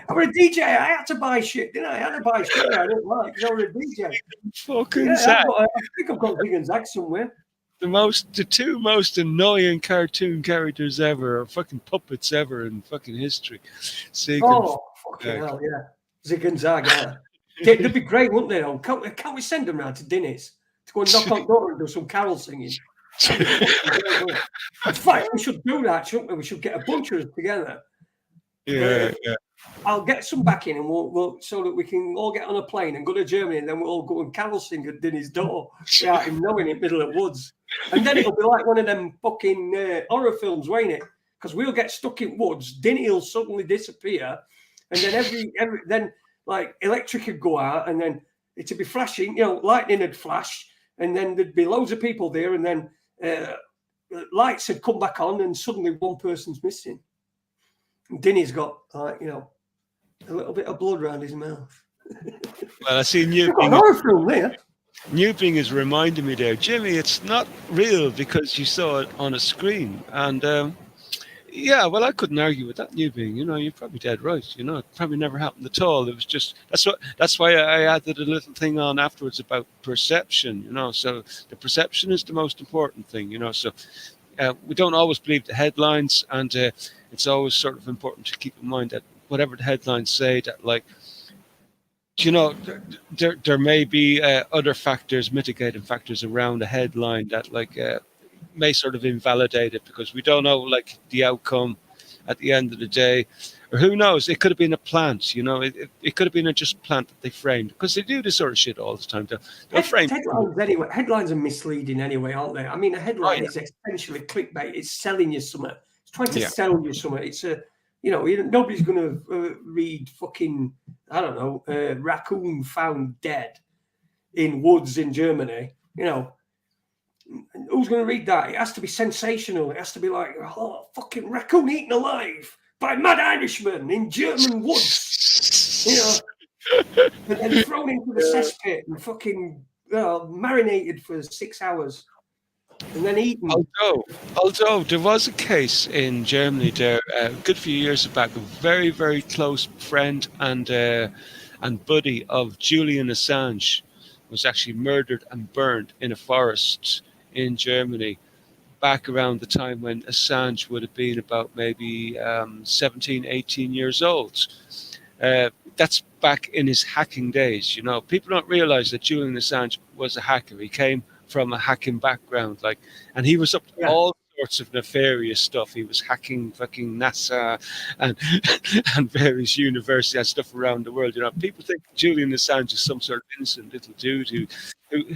I'm a DJ. I had to buy shit, didn't I? I had to buy shit I didn't like because I was a DJ. Fucking Zag. I think I've got Zig and Zag somewhere. The two most annoying cartoon characters ever, or fucking puppets ever in fucking history. Zig fucking hell, yeah. Zig and Zag, yeah. They'd be great, wouldn't they? Though? Can't we send them round to Dinny's to go and knock on the door and do some carol singing? In fact, we should do that, shouldn't we? We should get a bunch of us together. Yeah. I'll get some back in, and we'll so that we can all get on a plane and go to Germany, and then we'll all go and carol sing at Dinny's door without him knowing it, middle of woods. And then it'll be like one of them fucking horror films, won't it? Because we'll get stuck in woods, Dinny will suddenly disappear, and then then like electric would go out, and then it'd be flashing, you know, lightning would flash, and then there'd be loads of people there, and then lights had come back on, and suddenly one person's missing. And Dinny's got, you know, a little bit of blood around his mouth. Well, I see Newbing is reminding me there, Jimmy, it's not real because you saw it on a screen. And yeah, well, I couldn't argue with that, Newbing. You know, you're probably dead right. You know, it probably never happened at all. It was just that's why I added a little thing on afterwards about perception. You know, so the perception is the most important thing. You know, so we don't always believe the headlines, and it's always sort of important to keep in mind that whatever the headlines say, that like, you know, there may be other factors, mitigating factors around the headline that like may sort of invalidate it because we don't know like the outcome at the end of the day, or who knows? It could have been a plant, you know. It could have been a just plant that they framed because they do this sort of shit all the time. They'll frame headlines anyway. Headlines are misleading anyway, aren't they? I mean, a headline is essentially clickbait. It's selling you something. It's trying to sell you something. It's a, you know, nobody's going to read fucking, I don't know, raccoon found dead in woods in Germany. You know, who's going to read that? It has to be sensational. It has to be like, oh, fucking raccoon eaten alive by mad Irishmen in German woods. You know, and then thrown into the cesspit and fucking marinated for 6 hours. And then eaten. Although there was a case in Germany there a good few years back, a very, very close friend and buddy of Julian Assange was actually murdered and burned in a forest in Germany back around the time when Assange would have been about maybe 17, 18 years old. That's back in his hacking days. You know, people don't realize that Julian Assange was a hacker. He came from a hacking background, like, and he was up to all sorts of nefarious stuff. He was hacking fucking NASA and various universities and stuff around the world. You know, people think Julian Assange is some sort of innocent little dude who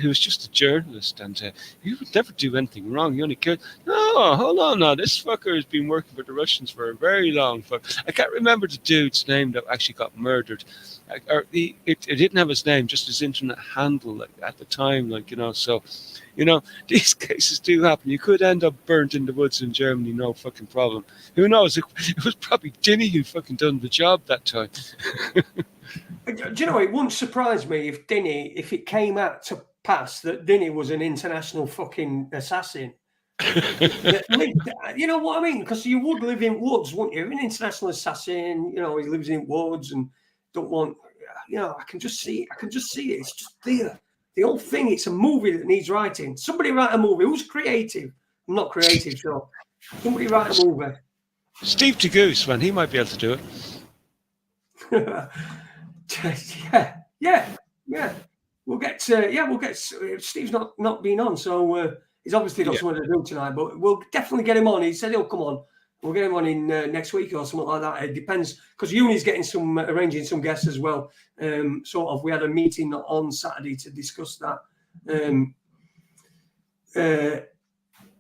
was just a journalist and he would never do anything wrong. He only cared. No, hold on now. This fucker has been working for the Russians for a very long time. I can't remember the dude's name that actually got murdered. Or it didn't have his name, just his internet handle like, at the time. Like, you know, so, you know, these cases do happen. You could end up burnt in the woods in Germany, no fucking problem. Who knows? It was probably Dinny who fucking done the job that time. Do you know, it wouldn't surprise me if it came out to pass that Dinny was an international fucking assassin. You know what I mean? Because you would live in woods, wouldn't you? An international assassin, you know, he lives in woods and don't want, you know, I can just see it. It's just there. The whole thing, it's a movie that needs writing. Somebody write a movie. Who's creative? I'm not creative, so somebody write a movie. Steve DeGoose, man, he might be able to do it. yeah. We'll get Steve's not been on, so he's obviously got something to do tonight, but we'll definitely get him on. He said he'll come on. We'll get him on in next week or something like that. It depends, because Uni's getting arranging some guests as well. Sort of, we had a meeting on Saturday to discuss that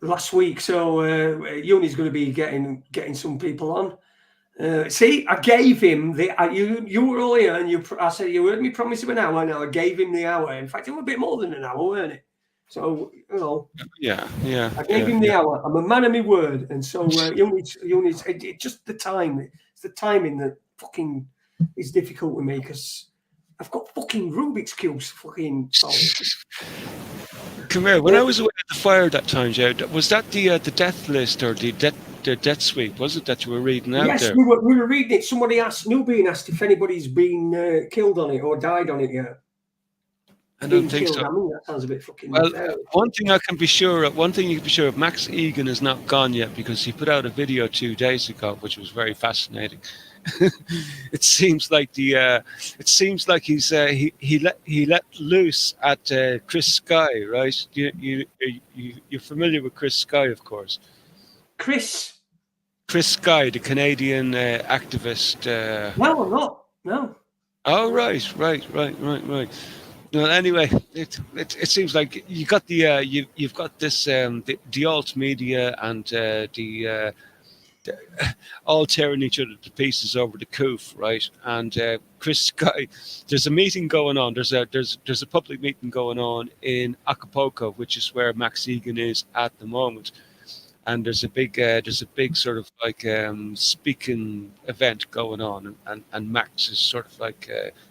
last week. So Uni's going to be getting some people on. See, I gave him you were all here, and I said you heard me promise him an hour. Now I gave him the hour. In fact, it was a bit more than an hour, weren't it? So you know, yeah. I gave him the hour. I'm a man of my word, and so it's just the time. It's the timing that fucking is difficult with me, because I've got fucking Rubik's cubes fucking solved. Come here. When I was away at the fire that time, Joe, was that the death list or the death sweep? Was it that you were reading out there? Yes, we were reading it. Somebody asked if anybody's been killed on it or died on it yet. I don't think so. I mean, that sounds a bit fucking. Well, one thing you can be sure of, Max Egan is not gone yet, because he put out a video 2 days ago, which was very fascinating. It seems like he let loose at Chris Sky, right? You're familiar with Chris Sky, of course. Chris Sky, the Canadian activist. No, I'm not. No. Oh, right. No, anyway, it seems like you got you've got this the alt media and the all tearing each other to pieces over the coof, right? And Chris Sky, there's a meeting going on. There's a public meeting going on in Acapulco, which is where Max Egan is at the moment. And there's a big sort of like speaking event going on, and Max is sort of like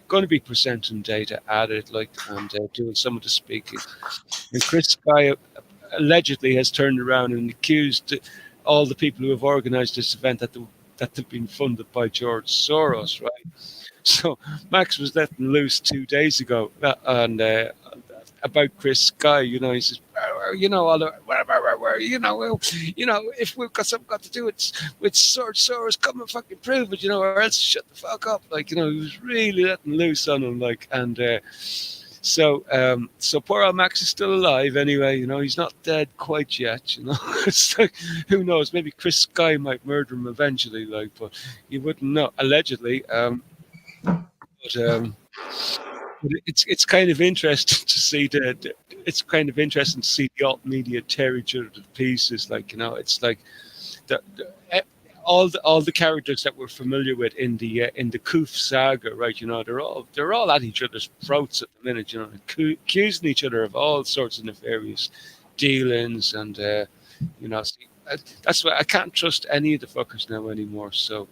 going to be presenting data at it, like, and doing some of the speaking. And Chris Sky allegedly has turned around and accused all the people who have organised this event that they've been funded by George Soros, right? So Max was letting loose 2 days ago, and about Chris Sky, you know, he says, you know, all the, you know, if we've got something got to do with Soros, come and fucking prove it, you know, or else shut the fuck up. Like, you know, he was really letting loose on him, like, and so poor old Max is still alive anyway, you know, he's not dead quite yet, you know. It's like, who knows, maybe Chris Sky might murder him eventually, like, but you wouldn't know, allegedly. It's kind of interesting to see the alt media tear each other to pieces. Like, you know, it's like all the characters that we're familiar with in the Koof saga, right? You know, they're all at each other's throats at the minute. You know, accusing each other of all sorts of nefarious dealings, and you know, that's why I can't trust any of the fuckers now anymore. So.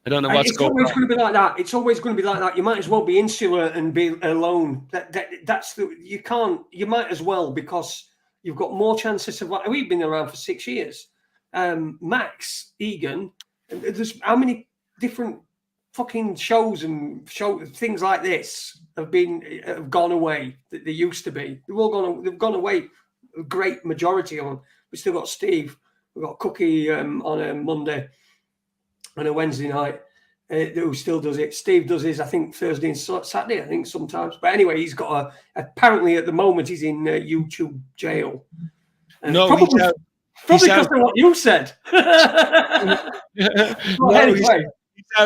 I don't know what's going on. It's always going to be like that. It's always going to be like that. You might as well be insular and be alone. You might as well, because you've got more chances of. We've been around for 6 years. Max Egan, there's how many different fucking shows and things like this have gone away that they used to be. They've gone away. A great majority of them. We still got Steve. We've got Cookie on a Monday. On a Wednesday night, who still does it. Steve does his, I think, Thursday and Saturday, I think, sometimes. But anyway, he's got apparently at the moment he's in YouTube jail. No, probably he's out. Probably because of what you said. Anyway.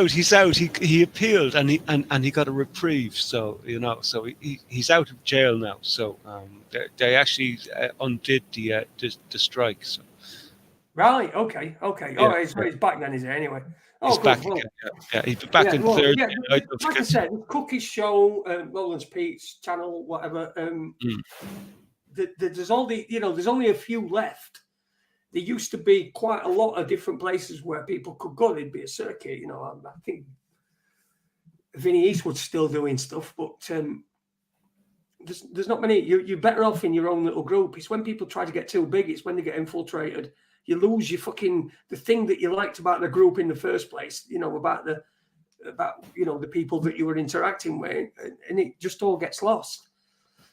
He's out. He appealed and he got a reprieve. So, you know, so he's out of jail now. So they actually undid the strike. So. Right. Okay. Yeah. All right. So he's back then, is it? Anyway. He's back again. Yeah. He's back in third. Yeah. Like I said, Cookie's show, Roland's Pete's channel, whatever. There's all the, you know, there's only a few left. There used to be quite a lot of different places where people could go. There'd be a circuit, you know. I think Vinny Eastwood's still doing stuff, but there's not many. You're better off in your own little group. It's when people try to get too big. It's when they get infiltrated. You lose your the thing that you liked about the group in the first place. About the people that you were interacting with, and it just all gets lost.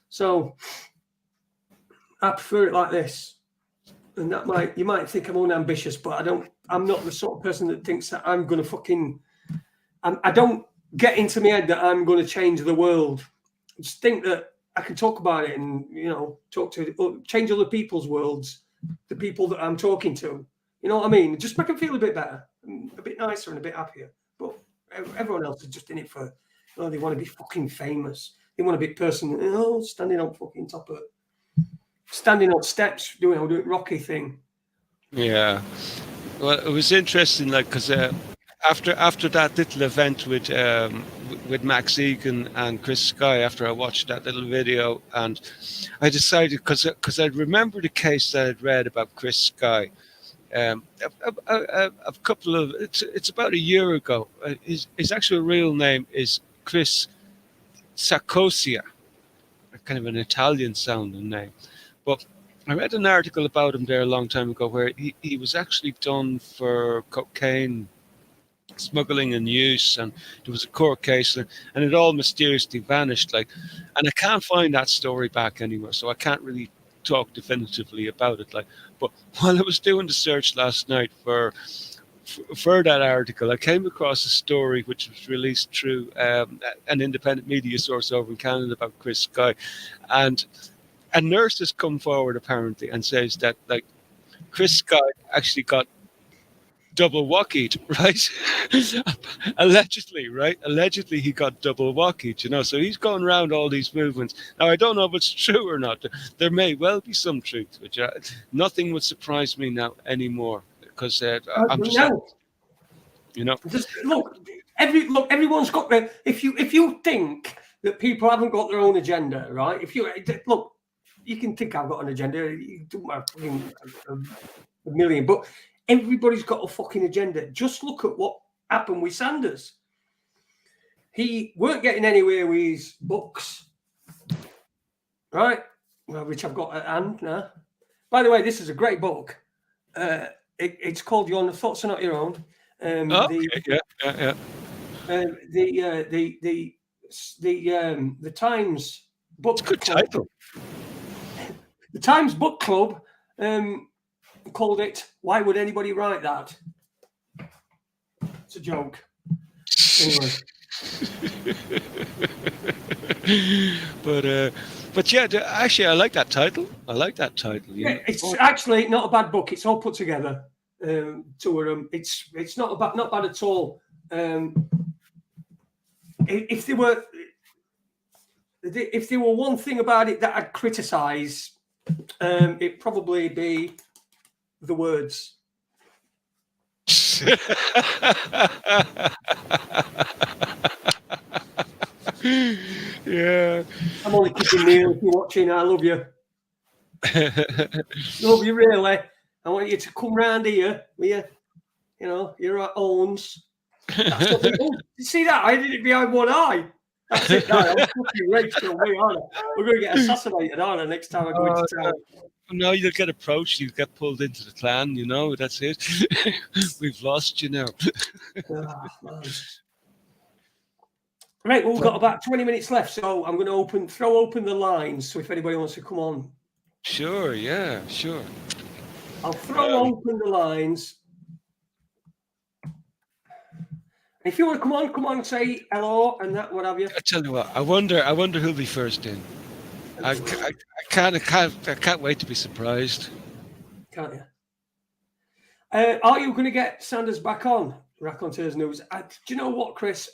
So I prefer it like this. And you might think I'm unambitious, but I'm not the sort of person that thinks that I'm going to I don't get into my head that I'm going to change the world. I just think that I can talk about it and, change other people's worlds, the people that I'm talking to. You know what I mean? Just make them feel a bit better, a bit nicer and a bit happier. But everyone else is just in it for, they want to be fucking famous. They want to be person, standing on fucking standing on steps, doing Rocky thing. Yeah. Well, it was interesting, because after that little event with Max Egan and Chris Sky, after I watched that little video, and I decided, because I remember the case that I'd read about Chris Sky, a couple of it's about a year ago. His actual real name is Chris Sacosia, kind of an Italian sounding name. But I read an article about him there a long time ago where he was actually done for cocaine smuggling and use, and there was a court case, and it all mysteriously vanished. And I can't find that story back anywhere, so I can't really talk definitively about it. But while I was doing the search last night for that article, I came across a story which was released through an independent media source over in Canada about Chris Sky, and a nurse has come forward apparently and says that Chris Sky actually got double walkied, right? Allegedly, right? Allegedly he got double walkied, so he's going around all these movements. Now, I don't know if it's true or not. There may well be some truth, which nothing would surprise me now anymore, because I'm just, Just everyone's got their, if you think that people haven't got their own agenda, right? If you look, you can think I've got an agenda, you don't have a million, but everybody's got a fucking agenda. Just look at what happened with Sanders. He weren't getting anywhere with his books, right? Which I've got at hand now. By the way, this is a great book. It's called Your Thoughts Are Not Your Own. The Times book. Good title. The Times Book Club called it, "Why Would Anybody Write That?" It's a joke. Anyway. But yeah, actually, I like that title. Yeah, it's actually not a bad book. It's all put together. Two of them. It's not bad at all. If there were one thing about it that I'd criticise, it'd probably be the words. Yeah. I'm only kidding, Neil. If you're watching, I love you. Love you, really. I want you to come round here with your owns. That's what you see that? I did it behind one eye. That's it. Now. I'm fucking Rachel. We're going to get assassinated, aren't I, next time I go into town? No, you'll get approached. You'll get pulled into the clan. That's it. We've lost you now. Right, well, we've got about 20 minutes left, so I'm going to throw open the lines. So if anybody wants to come on, sure, yeah, sure. I'll throw open the lines. If you want to come on, say hello and that, what have you. I tell you what, I wonder who'll be first in. I can't wait to be surprised. Can't you? Are you going to get Sanders back on Raconteurs News? Do you know what, Chris?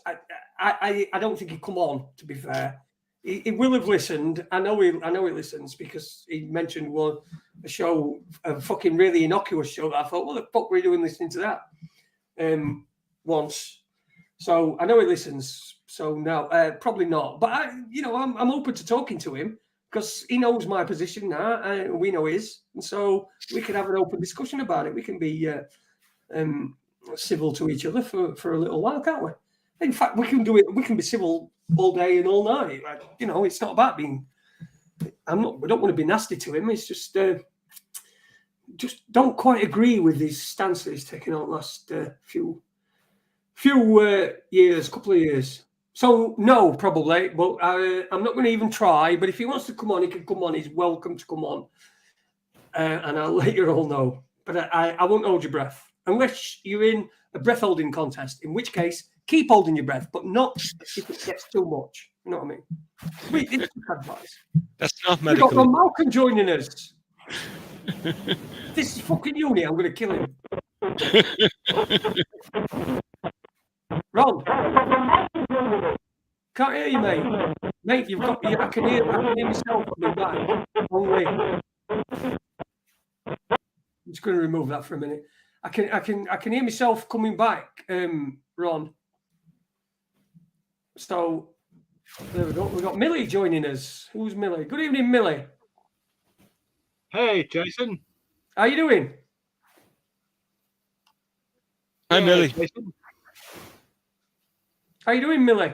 I don't think he'd come on. To be fair, he will have listened. I know he listens because he mentioned a show, a fucking really innocuous show that I thought, what the fuck were you doing listening to that? Once. So I know he listens. So no, probably not. But I'm open to talking to him because he knows my position now, and we know his, and so we can have an open discussion about it. We can be civil to each other for a little while, can't we? In fact, we can do it. We can be civil all day and all night. It's not about being We don't want to be nasty to him. It's just don't quite agree with his stance that he's taken on the last few years, couple of years. So no, probably, but I'm not going to even try. But if he wants to come on, he can come on. He's welcome to come on, and I'll let you all know. But I won't hold your breath unless you're in a breath holding contest. In which case, keep holding your breath, but not if it gets too much. You know what I mean? It's advice. That's not We've got medical. Ron Malcolm joining us. This is fucking uni. I'm going to kill him. Ron, can't hear you, mate. Mate, you've got. I can hear myself coming back. Only. I'm just going to remove that for a minute. I can hear myself coming back, Ron. So there we go. We've got Millie joining us. Who's Millie? Good evening, Millie. Hey, Jason. How you doing? Hi, Millie. Jason. How you doing, Millie?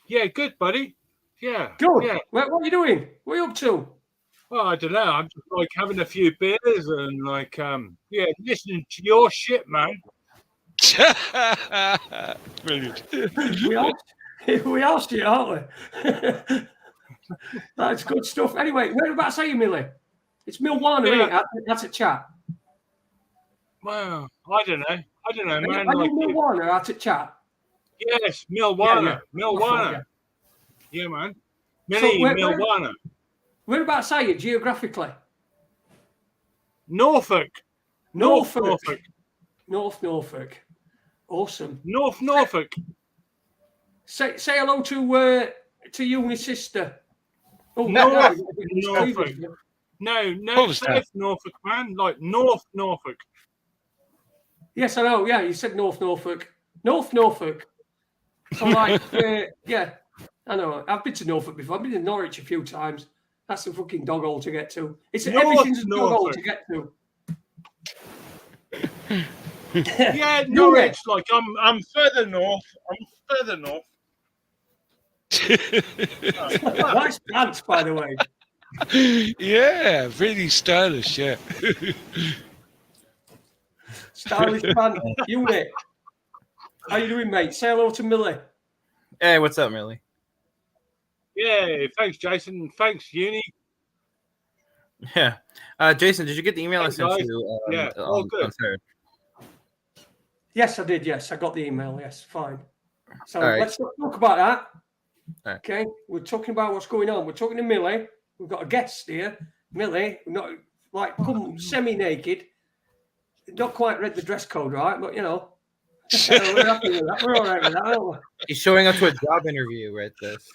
Yeah, good, buddy. Yeah. Good. Yeah. What are you doing? What are you up to? Well, I don't know. I'm just like having a few beers and like, listening to your shit, man. Brilliant. We are shit, aren't we? That's good stuff. Anyway, whereabouts are you, Millie? It's Milwana, isn't it? That's a chat. Well, I don't know, man. Are you Milwana at a chat? Yes, Milwana. Yeah. Milwana. Yeah, man. Millie, Milwana. Whereabouts are you geographically? Norfolk. North Norfolk. Awesome. North Norfolk. Say hello to you and his sister. Oh, Norfolk. What was South that? Norfolk, man. Like North Norfolk. Yes, I know. Yeah, you said North Norfolk. North Norfolk. So like, yeah, I know. I've been to Norfolk before. I've been to Norwich a few times. That's a fucking dog hole to get to. Everything's a dog hole to get to. Yeah, Norwich. Like I'm further north. Nice pants, by the way. Yeah, really stylish. Yeah. Stylish pants. Unit. How you doing, mate? Say hello to Millie. Hey, what's up, Millie? Yeah, thanks, Jason. Thanks, Uni. Yeah. Jason, did you get the email I sent guys. you? Yeah, all good. On Saturday? Yes, I did. Yes, I got the email. Yes, fine. So All right. let's not talk about that. All right. Okay, we're talking about what's going on. We're talking to Millie. We've got a guest here. Millie, not like come semi-naked. Not quite read the dress code right, but you know, we're happy with that. We're all right with that, aren't we? He's showing up to a job interview right this.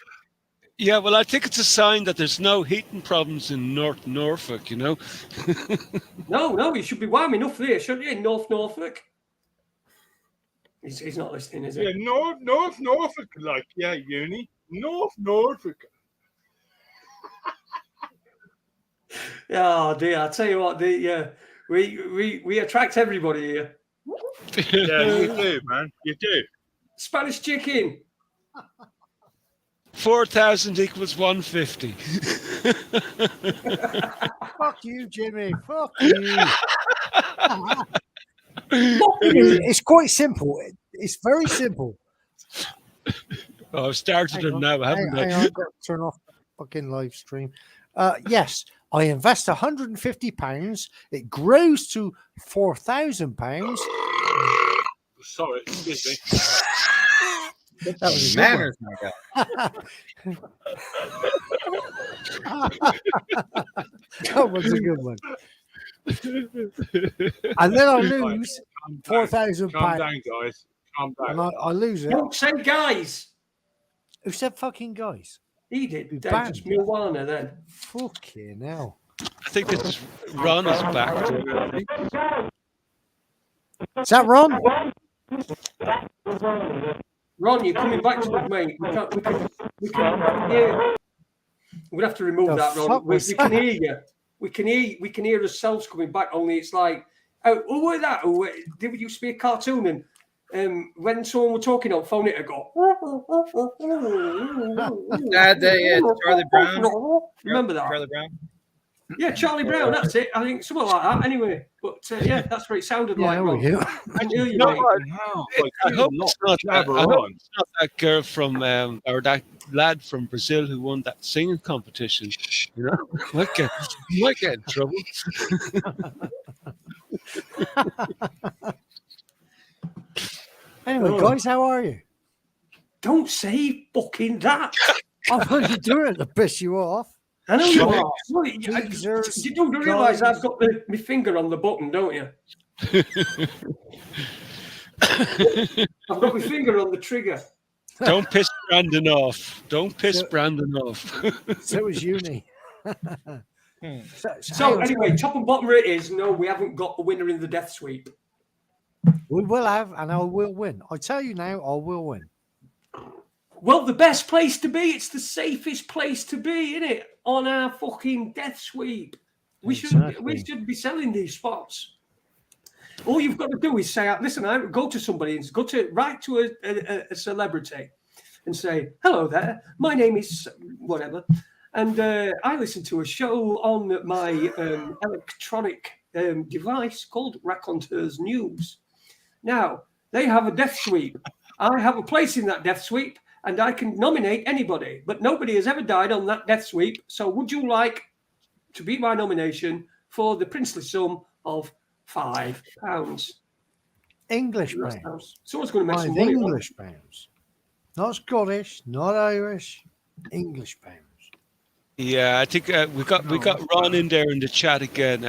Yeah, well, I think it's a sign that there's no heating problems in North Norfolk, you know. No, he should be warm enough there, shouldn't he? North Norfolk. He's not listening, is he? Yeah, North Norfolk. Like, yeah, Uni. North Norfolk. Oh dear, I tell you what, we attract everybody here. Yeah, you do, man. You do. Spanish chicken. 4,000 equals 150. Fuck you, Jimmy. Fuck you. It's quite simple. It's very simple. Oh, I've started it now, haven't I? Hang on, I've got to turn off the fucking live stream. Yes, I invest £150. It grows to £4,000. Sorry, excuse me. That was Manners, my guy. That was a good one. And then I lose £4,000. Calm down, guys. Calm down. And I lose it. Don't say guys. Who said fucking guys? He did. Who Then banned just it? Milwana then. Fucking hell. I think it's Ron is back. Is that Ron? Ron, you're coming back to us, mate. We can hear. We'd have to remove The that, Ron. fuck We was can that? hear you. We can hear ourselves coming back. Only it's like, who were that? Did it used to be a cartoon? And when someone were talking on phone, it'd go. Charlie Brown. Remember that? Charlie Brown. Yeah, Charlie Brown. That's it. I think something like that. Anyway, but yeah, that's what it sounded like. How are Ron. you? I didn't hear you, No, mate. I hope it's not that girl from or that lad from Brazil who won that singing competition. You know, might get in trouble. Anyway, guys, how are you? Don't say fucking that. I'm only doing it to piss you off. I know you are. Jesus, You don't realise I've got my finger on the button, don't you? I've got my finger on the trigger. Don't piss Brandon off. Don't piss Brandon off. So is uni. So anyway, top and bottom rate is no, we haven't got a winner in the death sweep. We will have, and I will win. I tell you now, I will win. Well, the best place to be, it's the safest place to be, isn't it? On our fucking death sweep. We should be selling these spots. All you've got to do is say, listen, go to somebody and write to a celebrity and say, hello there, my name is whatever, and I listen to a show on my electronic device called Raconteurs News. Now, they have a death sweep. I have a place in that death sweep, and I can nominate anybody, but nobody has ever died on that death sweep. So would you like to be my nomination for the princely sum of £5? English pounds. Someone's going to make some money. English pounds. Not Scottish, not Irish. English pounds. Yeah, I think we got Ron in there in the chat again.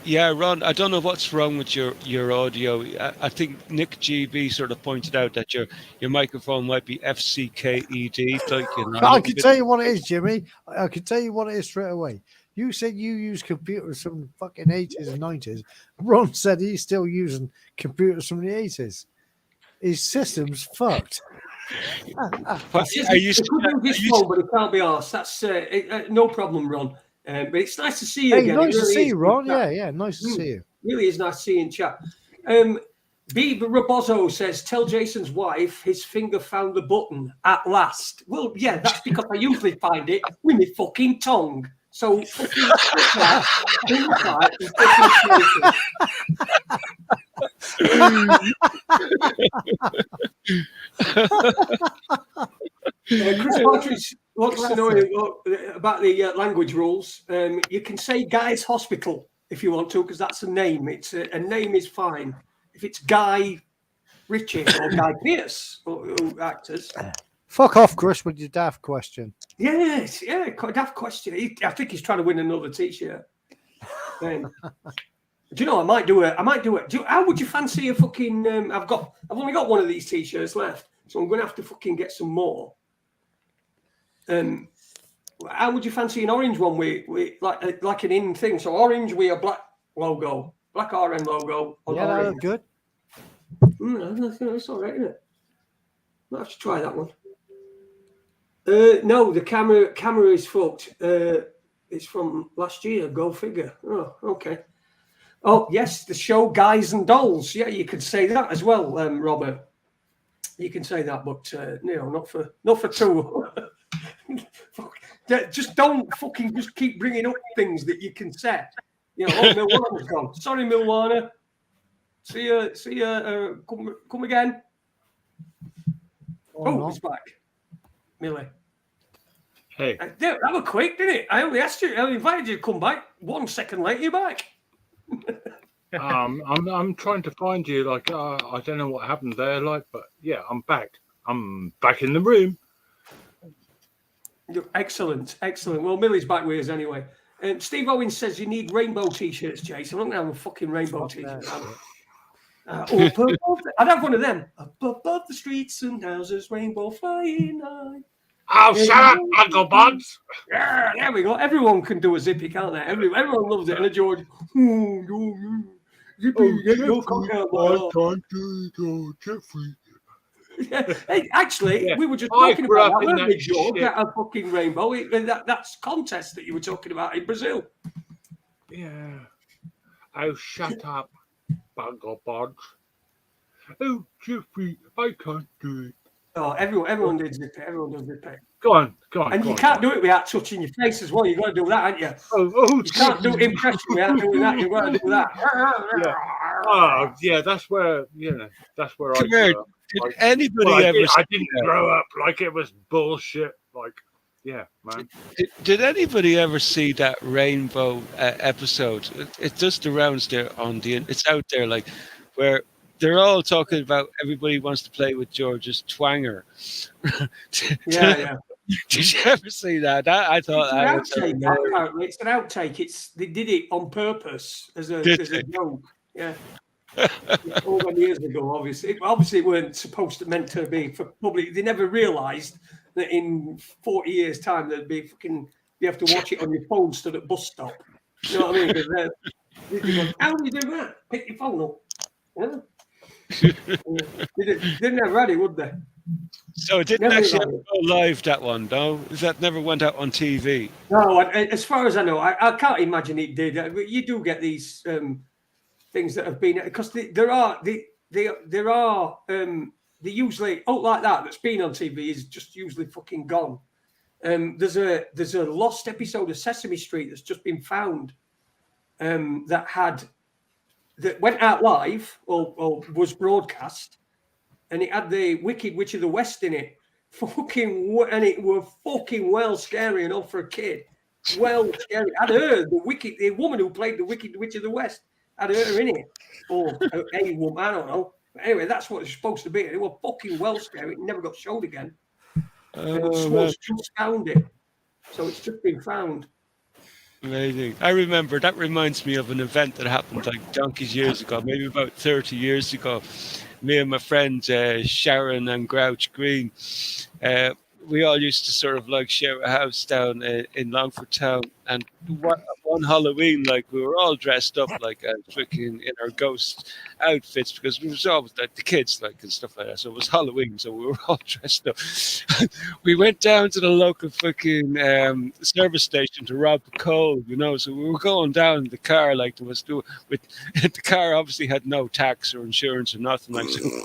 Yeah, Ron, I don't know what's wrong with your audio. I think Nick GB sort of pointed out that your microphone might be FCKED. Like, you know, I can tell you what it is, Jimmy. I can tell you what it is straight away. You said you use computers from the fucking 80s and 90s. Ron said he's still using computers from the 80s. His system's fucked. But it can't be asked. That's no problem, Ron. But it's nice to see you again. Nice to see you, Ron. Yeah, nice to see you. Really is nice to see you in chat. B. Rabozo says, tell Jason's wife his finger found the button at last. Well, yeah, that's because I usually find it with my fucking tongue. So fucking Chris Partridge wants to know about the language rules. You can say Guy's Hospital if you want to, because that's a name. It's a name is fine. If it's Guy Ritchie or Guy Pearce or actors. Fuck off, Chris, with your daft question. Yes, yeah, daft question. I think he's trying to win another T-shirt. Do you know? I might do it. How would you fancy a fucking? I've only got one of these T-shirts left, so I'm going to have to fucking get some more. How would you fancy an orange one with like an in thing? So orange with a black logo, black RM logo. Yeah, that look good. That's all right, isn't it? Might have to try that one. No, the camera is fucked. It's from last year. Go figure. Oh, okay. Oh, yes, the show Guys and Dolls. Yeah, you could say that as well, Robert. You can say that, but not for two. Just don't fucking just keep bringing up things that you can say. You know, Milwana's gone. Sorry, Milwana. See you. Come again. He's back. Millie. Hey. That was quick, didn't it? I only asked you. I invited you to come back. 1 second later, you're back. I'm trying to find you. Like, I don't know what happened there. Like, but yeah, I'm back. I'm back in the room. Excellent. Well, Millie's back with us anyway. Steve Owens says you need rainbow T-shirts, Jason. I'm not going to have a fucking rainbow T-shirt. I'd have one of them. Up above the streets and houses, rainbow flying high. Oh, shut up, Uncle Bugs. Yeah, there we go. Everyone can do a zippy, can't they? Everyone loves it. And a George, zippy, your cocktail. I can't do it, Jeffrey. Yeah. Hey, actually, we were just talking about that, weren't we, George? That a fucking rainbow. That's contest that you were talking about in Brazil. Yeah. Oh, shut up, Bungle Bugs. Oh, Jeffrey, I can't do it. Oh, everyone does zip it. Everyone does zip it. Go on. And you can't do it without touching your face as well. You've got to do that, haven't you? Oh, You can't do impression without doing that. You've got to do that. Yeah. Oh, yeah. That's where Come I here. grew up. Did Like, anybody well, ever? I didn't grow up like it was bullshit. Like, yeah, man. Did anybody ever see that Rainbow episode? It does the rounds there on the. It's out there, like where they're all talking about everybody wants to play with George's twanger. Yeah. Did you ever see that? I thought It's an outtake. Apparently, it's an outtake. They did it on purpose as a joke. Yeah. All them years ago, obviously. Obviously, it weren't meant to be for public. They never realised that in 40 years' time there'd be you have to watch it on your phone stood at bus stop. You know what I mean? They go, how do you do that? Pick your phone up. Yeah. They never had it, would they? So it didn't actually go live, that one, no? That never went out on TV. No, as far as I know, I can't imagine it did. You do get these things that have been, because they usually like that's been on TV is just usually fucking gone. There's a lost episode of Sesame Street that's just been found that went out live or was broadcast, and it had the Wicked Witch of the West in it. And it were fucking well scary enough for a kid. Well scary. I'd heard the woman who played the Wicked Witch of the West. Had her in it, or a woman, I don't know. But anyway, that's what it's supposed to be. They were fucking well scary. It never got showed again. Someone's just found it, so it's just been found. Amazing. I remember, that reminds me of an event that happened like donkeys years ago, maybe about 30 years ago. Me and my friends Sharon and Grouch Green, we all used to sort of like share a house down in Longford Town, and one Halloween, like we were all dressed up like freaking in our ghost outfits, because we was always like the kids like and stuff like that. So it was Halloween, so we were all dressed up. We went down to the local fucking service station to rob coal, you know. So we were going down in the car like there was with the car obviously had no tax or insurance or nothing like so.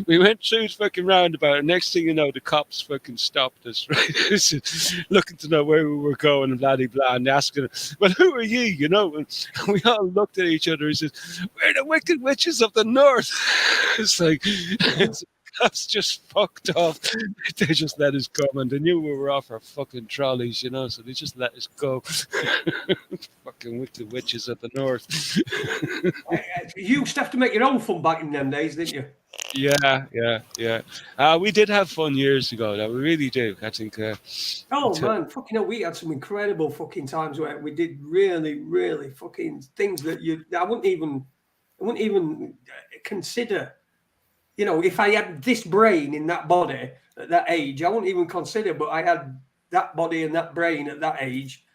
We went through the fucking roundabout, and next thing you know, the cops fucking stopped us, right? Looking to know where we were going and blah, blah, blah, and asking, well, who are you, you know? And we all looked at each other and said, we're the Wicked Witches of the North. It's like, cops just fucked off. They just let us come, and they knew we were off our fucking trolleys, you know, so they just let us go. Fucking Wicked Witches of the North. You used to have to make your own fun back in them days, didn't you? Yeah. We did have fun years ago, though. We really do, I think. Man, fucking hell, we had some incredible fucking times where we did really, really fucking things that I wouldn't even consider. You know, if I had this brain in that body at that age, I wouldn't even consider, but I had that body and that brain at that age.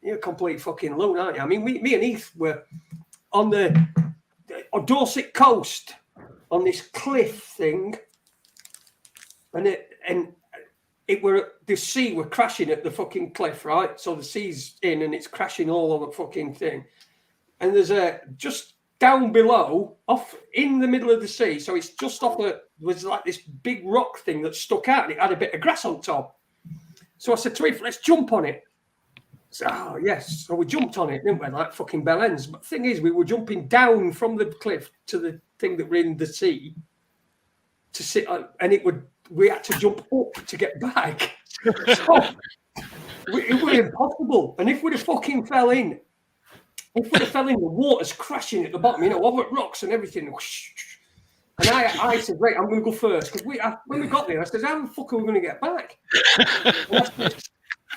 You're a complete fucking loon, aren't you? I mean, me and Heath were on the Dorset coast on this cliff thing, and the sea were crashing at the fucking cliff, right? So the sea's in and it's crashing all over the fucking thing. And there's just down below, off in the middle of the sea, so it's just off was like this big rock thing that stuck out, and it had a bit of grass on top. So I said to Heath, let's jump on it. So, yes, so we jumped on it, didn't we, like fucking bell ends. But the thing is, we were jumping down from the cliff to the thing that were in the sea to sit on, and we had to jump up to get back. So it was impossible. And if we'd have fucking fell in, the water's crashing at the bottom, you know, over rocks and everything. And I said, right, I'm going to go first. Because when we got there, I said, how the fuck are we going to get back?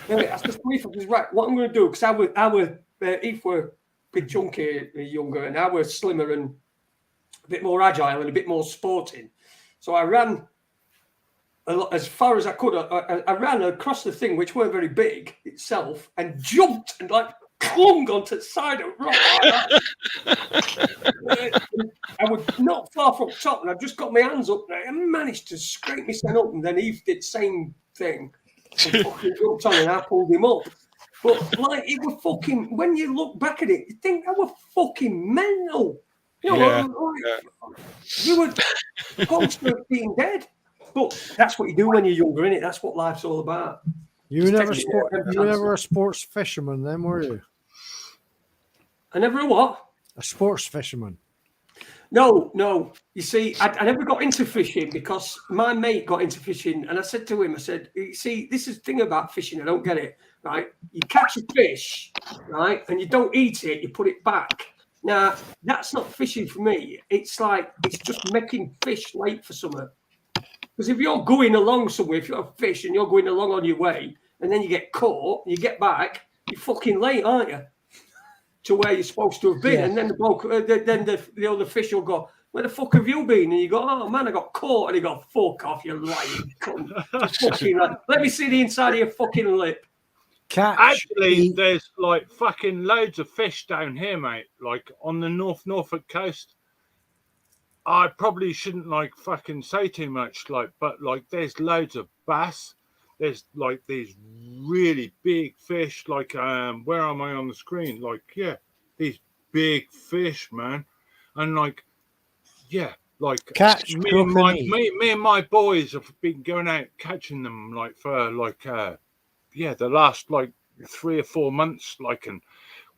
I said, right, what I'm going to do, because Eve were a bit chunky, younger, and I was slimmer and a bit more agile and a bit more sporting. So I ran as far as I could. I ran across the thing, which weren't very big itself, and jumped and like clung onto the side of the rock like that. I was not far from top, and I just got my hands up there and managed to scrape myself up, and then Eve did the same thing. And fucking jumped on and I pulled him up. But like it was fucking, when you look back at it, you think that was fucking mental. You know, you were close to being dead. But that's what you do when you're younger, innit? That's what life's all about. You were never a sports fisherman, then, were you? I never a what? A sports fisherman. No. You see, I never got into fishing because my mate got into fishing, and I said to him, I said, "You see, this is the thing about fishing. I don't get it. Right? You catch a fish, right, and you don't eat it. You put it back. Now that's not fishing for me. It's just making fish late for something. Because if you're going along somewhere, if you're a fish and you're going along on your way, and then you get caught, and you get back, you're fucking late, aren't you? To where you're supposed to have been." Yeah. And then the bloke, then the other fish will go, "Where the fuck have you been?" And you go, "Oh man, I got caught." And he go, "Fuck off, you lying cunt." Fucking right. Let me see the inside of your fucking lip. Actually, there's like fucking loads of fish down here, mate. Like on the Norfolk coast. I probably shouldn't like fucking say too much, like, but like there's loads of bass. There's like these really big fish, like where am I on the screen? Like, yeah, these big fish, man. And like, yeah, like me and my boys have been going out catching them like for like the last like 3 or 4 months, like, and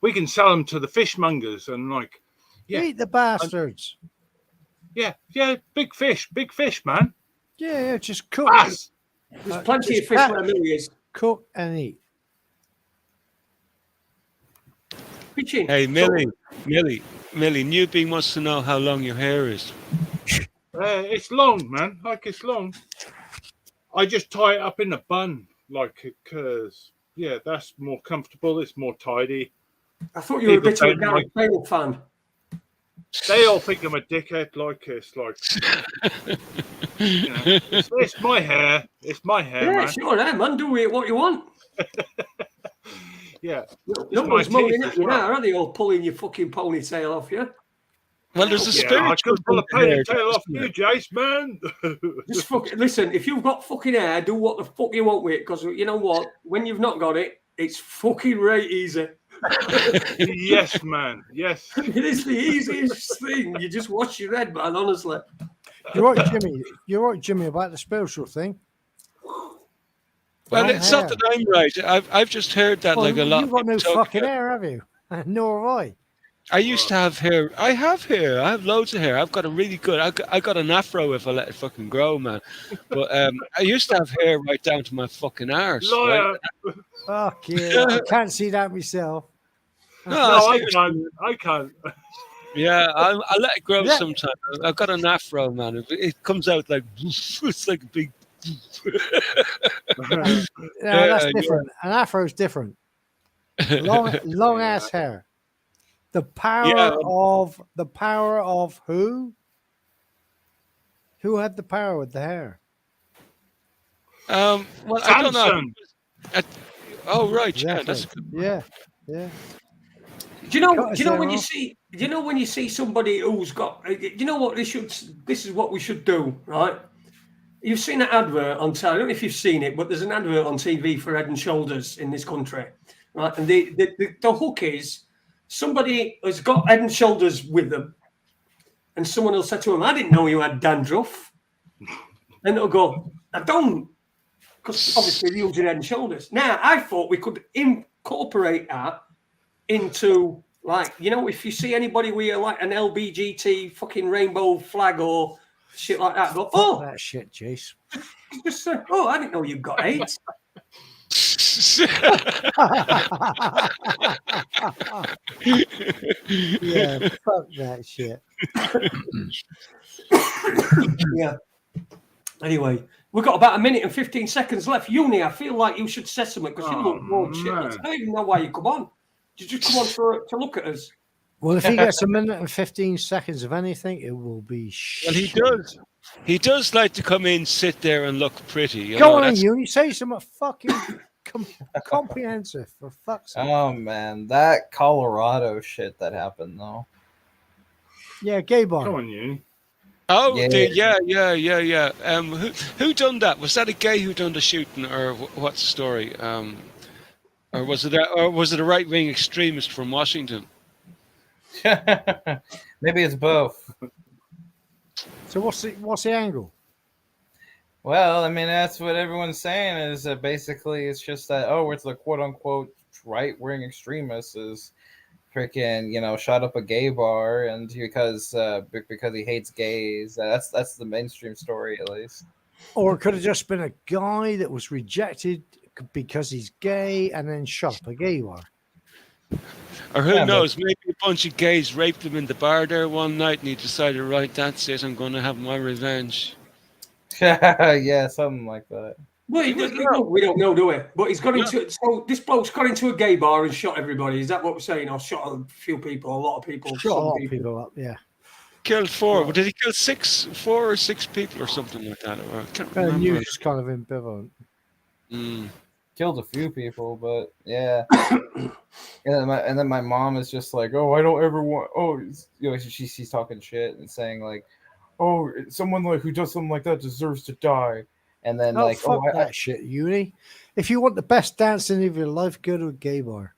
we can sell them to the fishmongers and like, yeah, eat the bastards. Yeah, big fish, man. Yeah, just cook. Bass. There's plenty of fish where Millie is. Cook and eat. Fishing. Hey, Millie, Newbie wants to know how long your hair is. It's long, man. Like, it's long. I just tie it up in a bun, like, because, yeah, that's more comfortable. It's more tidy. I thought you were a bit of a Gareth Bale fan. They all think I'm a dickhead, like it's like, you know, it's my hair. It's my hair, yeah, man. Sure, man. Do with it what you want. Yeah. No one's moaning at you now, are they all pulling your fucking ponytail off you? Well, there's a spirit. I could pull a ponytail off you, Jace, man. Just fucking listen. If you've got fucking hair, do what the fuck you want with it. Because you know what? When you've not got it, it's fucking right easy. Yes, man. Yes. It is the easiest thing. You just wash your head, man. Honestly. You're right, Jimmy. You're right, Jimmy, about the spiritual thing. Well, it's not that I'm right. I've just heard that like a lot. You've got no fucking hair, have you? Nor have I. I used to have hair. I have hair. I have loads of hair. I've got a really good. I got an afro if I let it fucking grow, man. But I used to have hair right down to my fucking arse. Right? Fuck yeah! I can't see that myself. No, I can't. Yeah, I let it grow sometimes. I've got an afro, man. It comes out like it's like a big. No, that's different. Yeah. An afro is different. Long ass hair. The power of who? Who had the power with the hair? Well, Samson. I don't know. Oh right, exactly. Yeah, that's good. Yeah. Do you know when you see? Do you know when you see somebody who's got? You know what they should? This is what we should do, right? You've seen an advert on TV. I don't know if you've seen it, but there's an advert on TV for Head and Shoulders in this country, right? And the hook is somebody has got Head and Shoulders with them, and someone will say to him, "I didn't know you had dandruff," and they'll go, "I don't," because obviously they're using Head and Shoulders. Now, I thought we could incorporate that into, like, you know, if you see anybody with like an LBGT fucking rainbow flag or shit like that, go, "Oh, that shit, Jace." Just say, "Oh, I didn't know you got AIDS." Yeah, fuck that shit. Yeah. Anyway, we've got about 1 minute and 15 seconds left. Uni, I feel like you should say something because you look bored shit. I don't even know why you come on. Did you come on to look at us? Well, if he gets 1 minute and 15 seconds of anything, it will be shit. Well, he does. He does like to come in, sit there, and look pretty. Go on, Uni, say something fucking comprehensive, for fuck's sake. Oh man, that Colorado shit that happened though. Yeah, gay bar. Come on, Uni. Oh, yeah. Who done that? Was that a gay who done the shooting, or what's the story? Or was it a right-wing extremist from Washington? Maybe it's both. So what's the angle? Well, I mean, that's what everyone's saying is that basically it's just that, it's the quote unquote right wing extremist is freaking, shot up a gay bar and because he hates gays. That's the mainstream story, at least. Or it could have just been a guy that was rejected because he's gay and then shot up a gay bar. Or who knows? Maybe a bunch of gays raped him in the bar there one night, and he decided, right, that's it. I'm going to have my revenge. Yeah, something like that. Well, we don't know, do we? But he's got into so this bloke's got into a gay bar and shot everybody. Is that what we're saying? Or shot a few people, a lot of people, shot a lot of people up. Yeah, killed 4. Well, did he kill 4 or 6 people or something like that? Or I can't remember. He was just kind of ambivalent. Killed a few people, but yeah. and then my mom is just like, oh, I don't ever want. Oh, she's talking shit and saying like, oh, someone like who does something like that deserves to die. And then fuck that shit, Uni. If you want the best dancing of your life, go to a gay bar.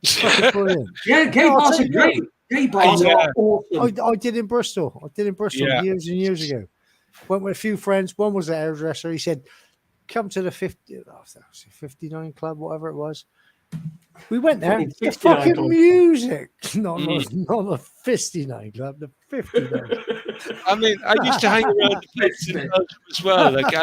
It's fucking brilliant. Yeah, gay bars are great. Gay bars are awesome. I did in Bristol. Years and years ago. Went with a few friends. One was a hairdresser. He said, come to the 59 club, whatever it was. We went there. The fucking club. Music. Not the 59 club, the 59. I mean, I used to hang around the places in Belgium as well. Like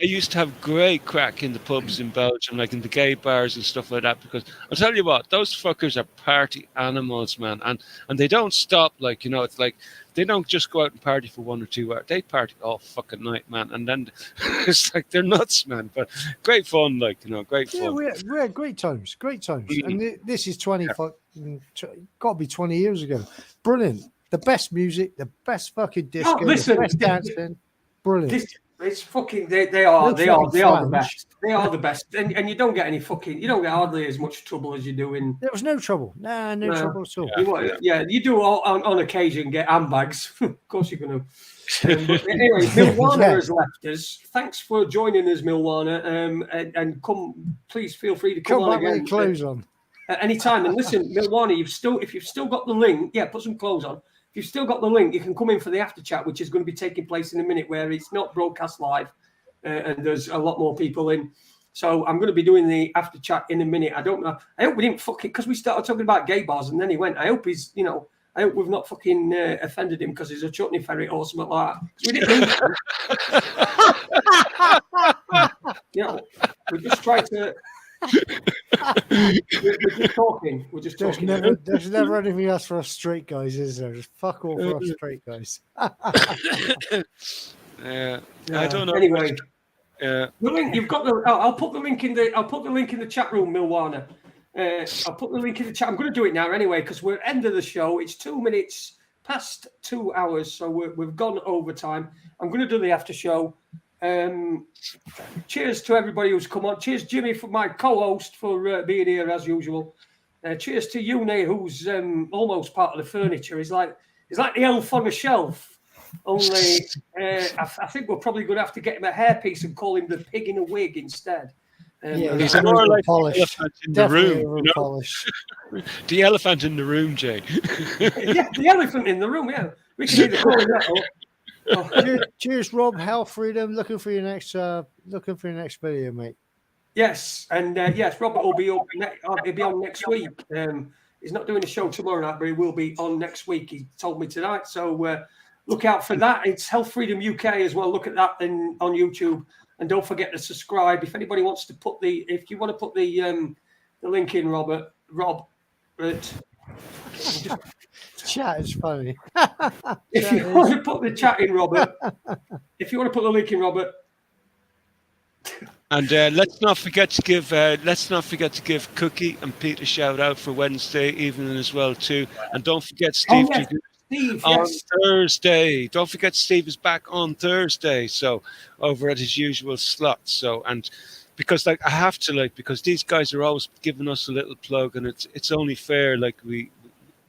I used to have great crack in the pubs in Belgium, like in the gay bars and stuff like that. Because I'll tell you what, those fuckers are party animals, man, and they don't stop. Like it's like they don't just go out and party for 1 or 2 hours. They party all fucking night, man, and then it's like they're nuts, man. But great fun, great fun. Yeah, we had great times, And this is 25, got to be 20 years ago. Brilliant. The best music, the best fucking disco, the best dancing. Brilliant. It's fucking they are the best. They are the best, and you don't get hardly as much trouble as you do in. There was no trouble. No trouble at all. You do on occasion get handbags. Of course you're gonna. But anyway, Milwana has left us. Thanks for joining us, Milwana. And come, please feel free to come on back again. with your clothes on at any time. And listen, Milwana, if you've still got the link, put some clothes on. If you've still got the link, you can come in for the after chat, which is going to be taking place in a minute, where it's not broadcast live, and there's a lot more people in. So I'm going to be doing the after chat in a minute. I don't know. I hope we didn't because we started talking about gay bars and then he went. I hope he's, I hope we've not fucking offended him because he's a chutney ferret or something like that. We didn't mean we just try to. We're just talking. There's never anything else for us straight guys, is there? Just fuck all for us straight guys. I don't know. Anyway, the link you've got I'll put the link in the chat room, Milwana. I'll put the link in the chat. I'm going to do it now anyway because we're end of the show. It's 2 minutes past 2 hours, so we've gone over time. I'm going to do the after show. Cheers to everybody who's come on. Cheers, Jimmy, for my co-host, for being here as usual. Cheers to Uni, who's almost part of the furniture. He's like the elf on the shelf. Only I think we're probably going to have to get him a hairpiece and call him the pig in a wig instead. He's more like the elephant in the room. The elephant in the room, Jay. Yeah, the elephant in the room. Yeah, we can either call him that. Cheers, Rob. Health Freedom. Looking for your next video, mate. Yes, and yes, Robert will be up. He'll be on next week. He's not doing a show tomorrow night, but he will be on next week. He told me tonight, so look out for that. It's Health Freedom UK as well. Look at that on YouTube, and don't forget to subscribe. If anybody wants to if you want to put the link in, Rob. Chat is funny. If you want to put the chat in, Robert. If you want to put the link in, Robert. And let's not forget to give Cookie and Pete a shout out for Wednesday evening as well too. And don't forget Steve on Thursday. Don't forget Steve is back on Thursday. So over at his usual slot. So and because I have to because these guys are always giving us a little plug and it's only fair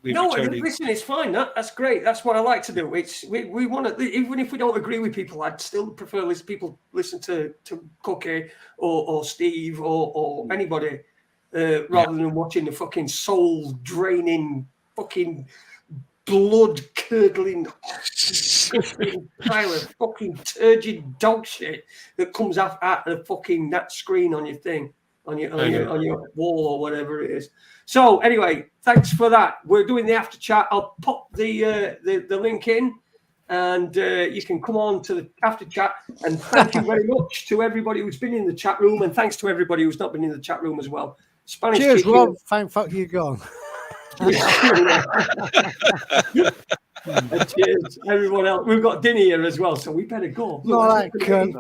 listen, it's fine. That's great. That's what I like to do. It's we want to, even if we don't agree with people, I'd still prefer people listen to Cookie or Steve or anybody rather than watching the fucking soul draining fucking blood-curdling, disgusting pile of fucking turgid dog shit that comes out of the fucking that screen on your thing, on your wall or whatever it is. So anyway, thanks for that. We're doing the after chat. I'll pop the link in, and you can come on to the after chat. And thank you very much to everybody who's been in the chat room, and thanks to everybody who's not been in the chat room as well. Spanish. Cheers, Rob. Thank fuck you gone. Cheers, everyone else. We've got dinner here as well, so we better go. Not that cunt.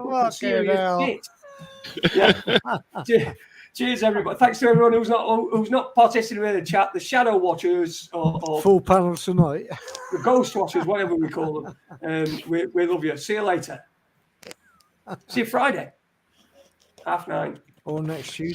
Yeah. Cheers, everybody. Thanks to everyone who's not participating in the chat. The Shadow Watchers or full panel tonight. The Ghost Watchers, whatever we call them. We love you. See you later. See you Friday, 9:30. Or next Tuesday.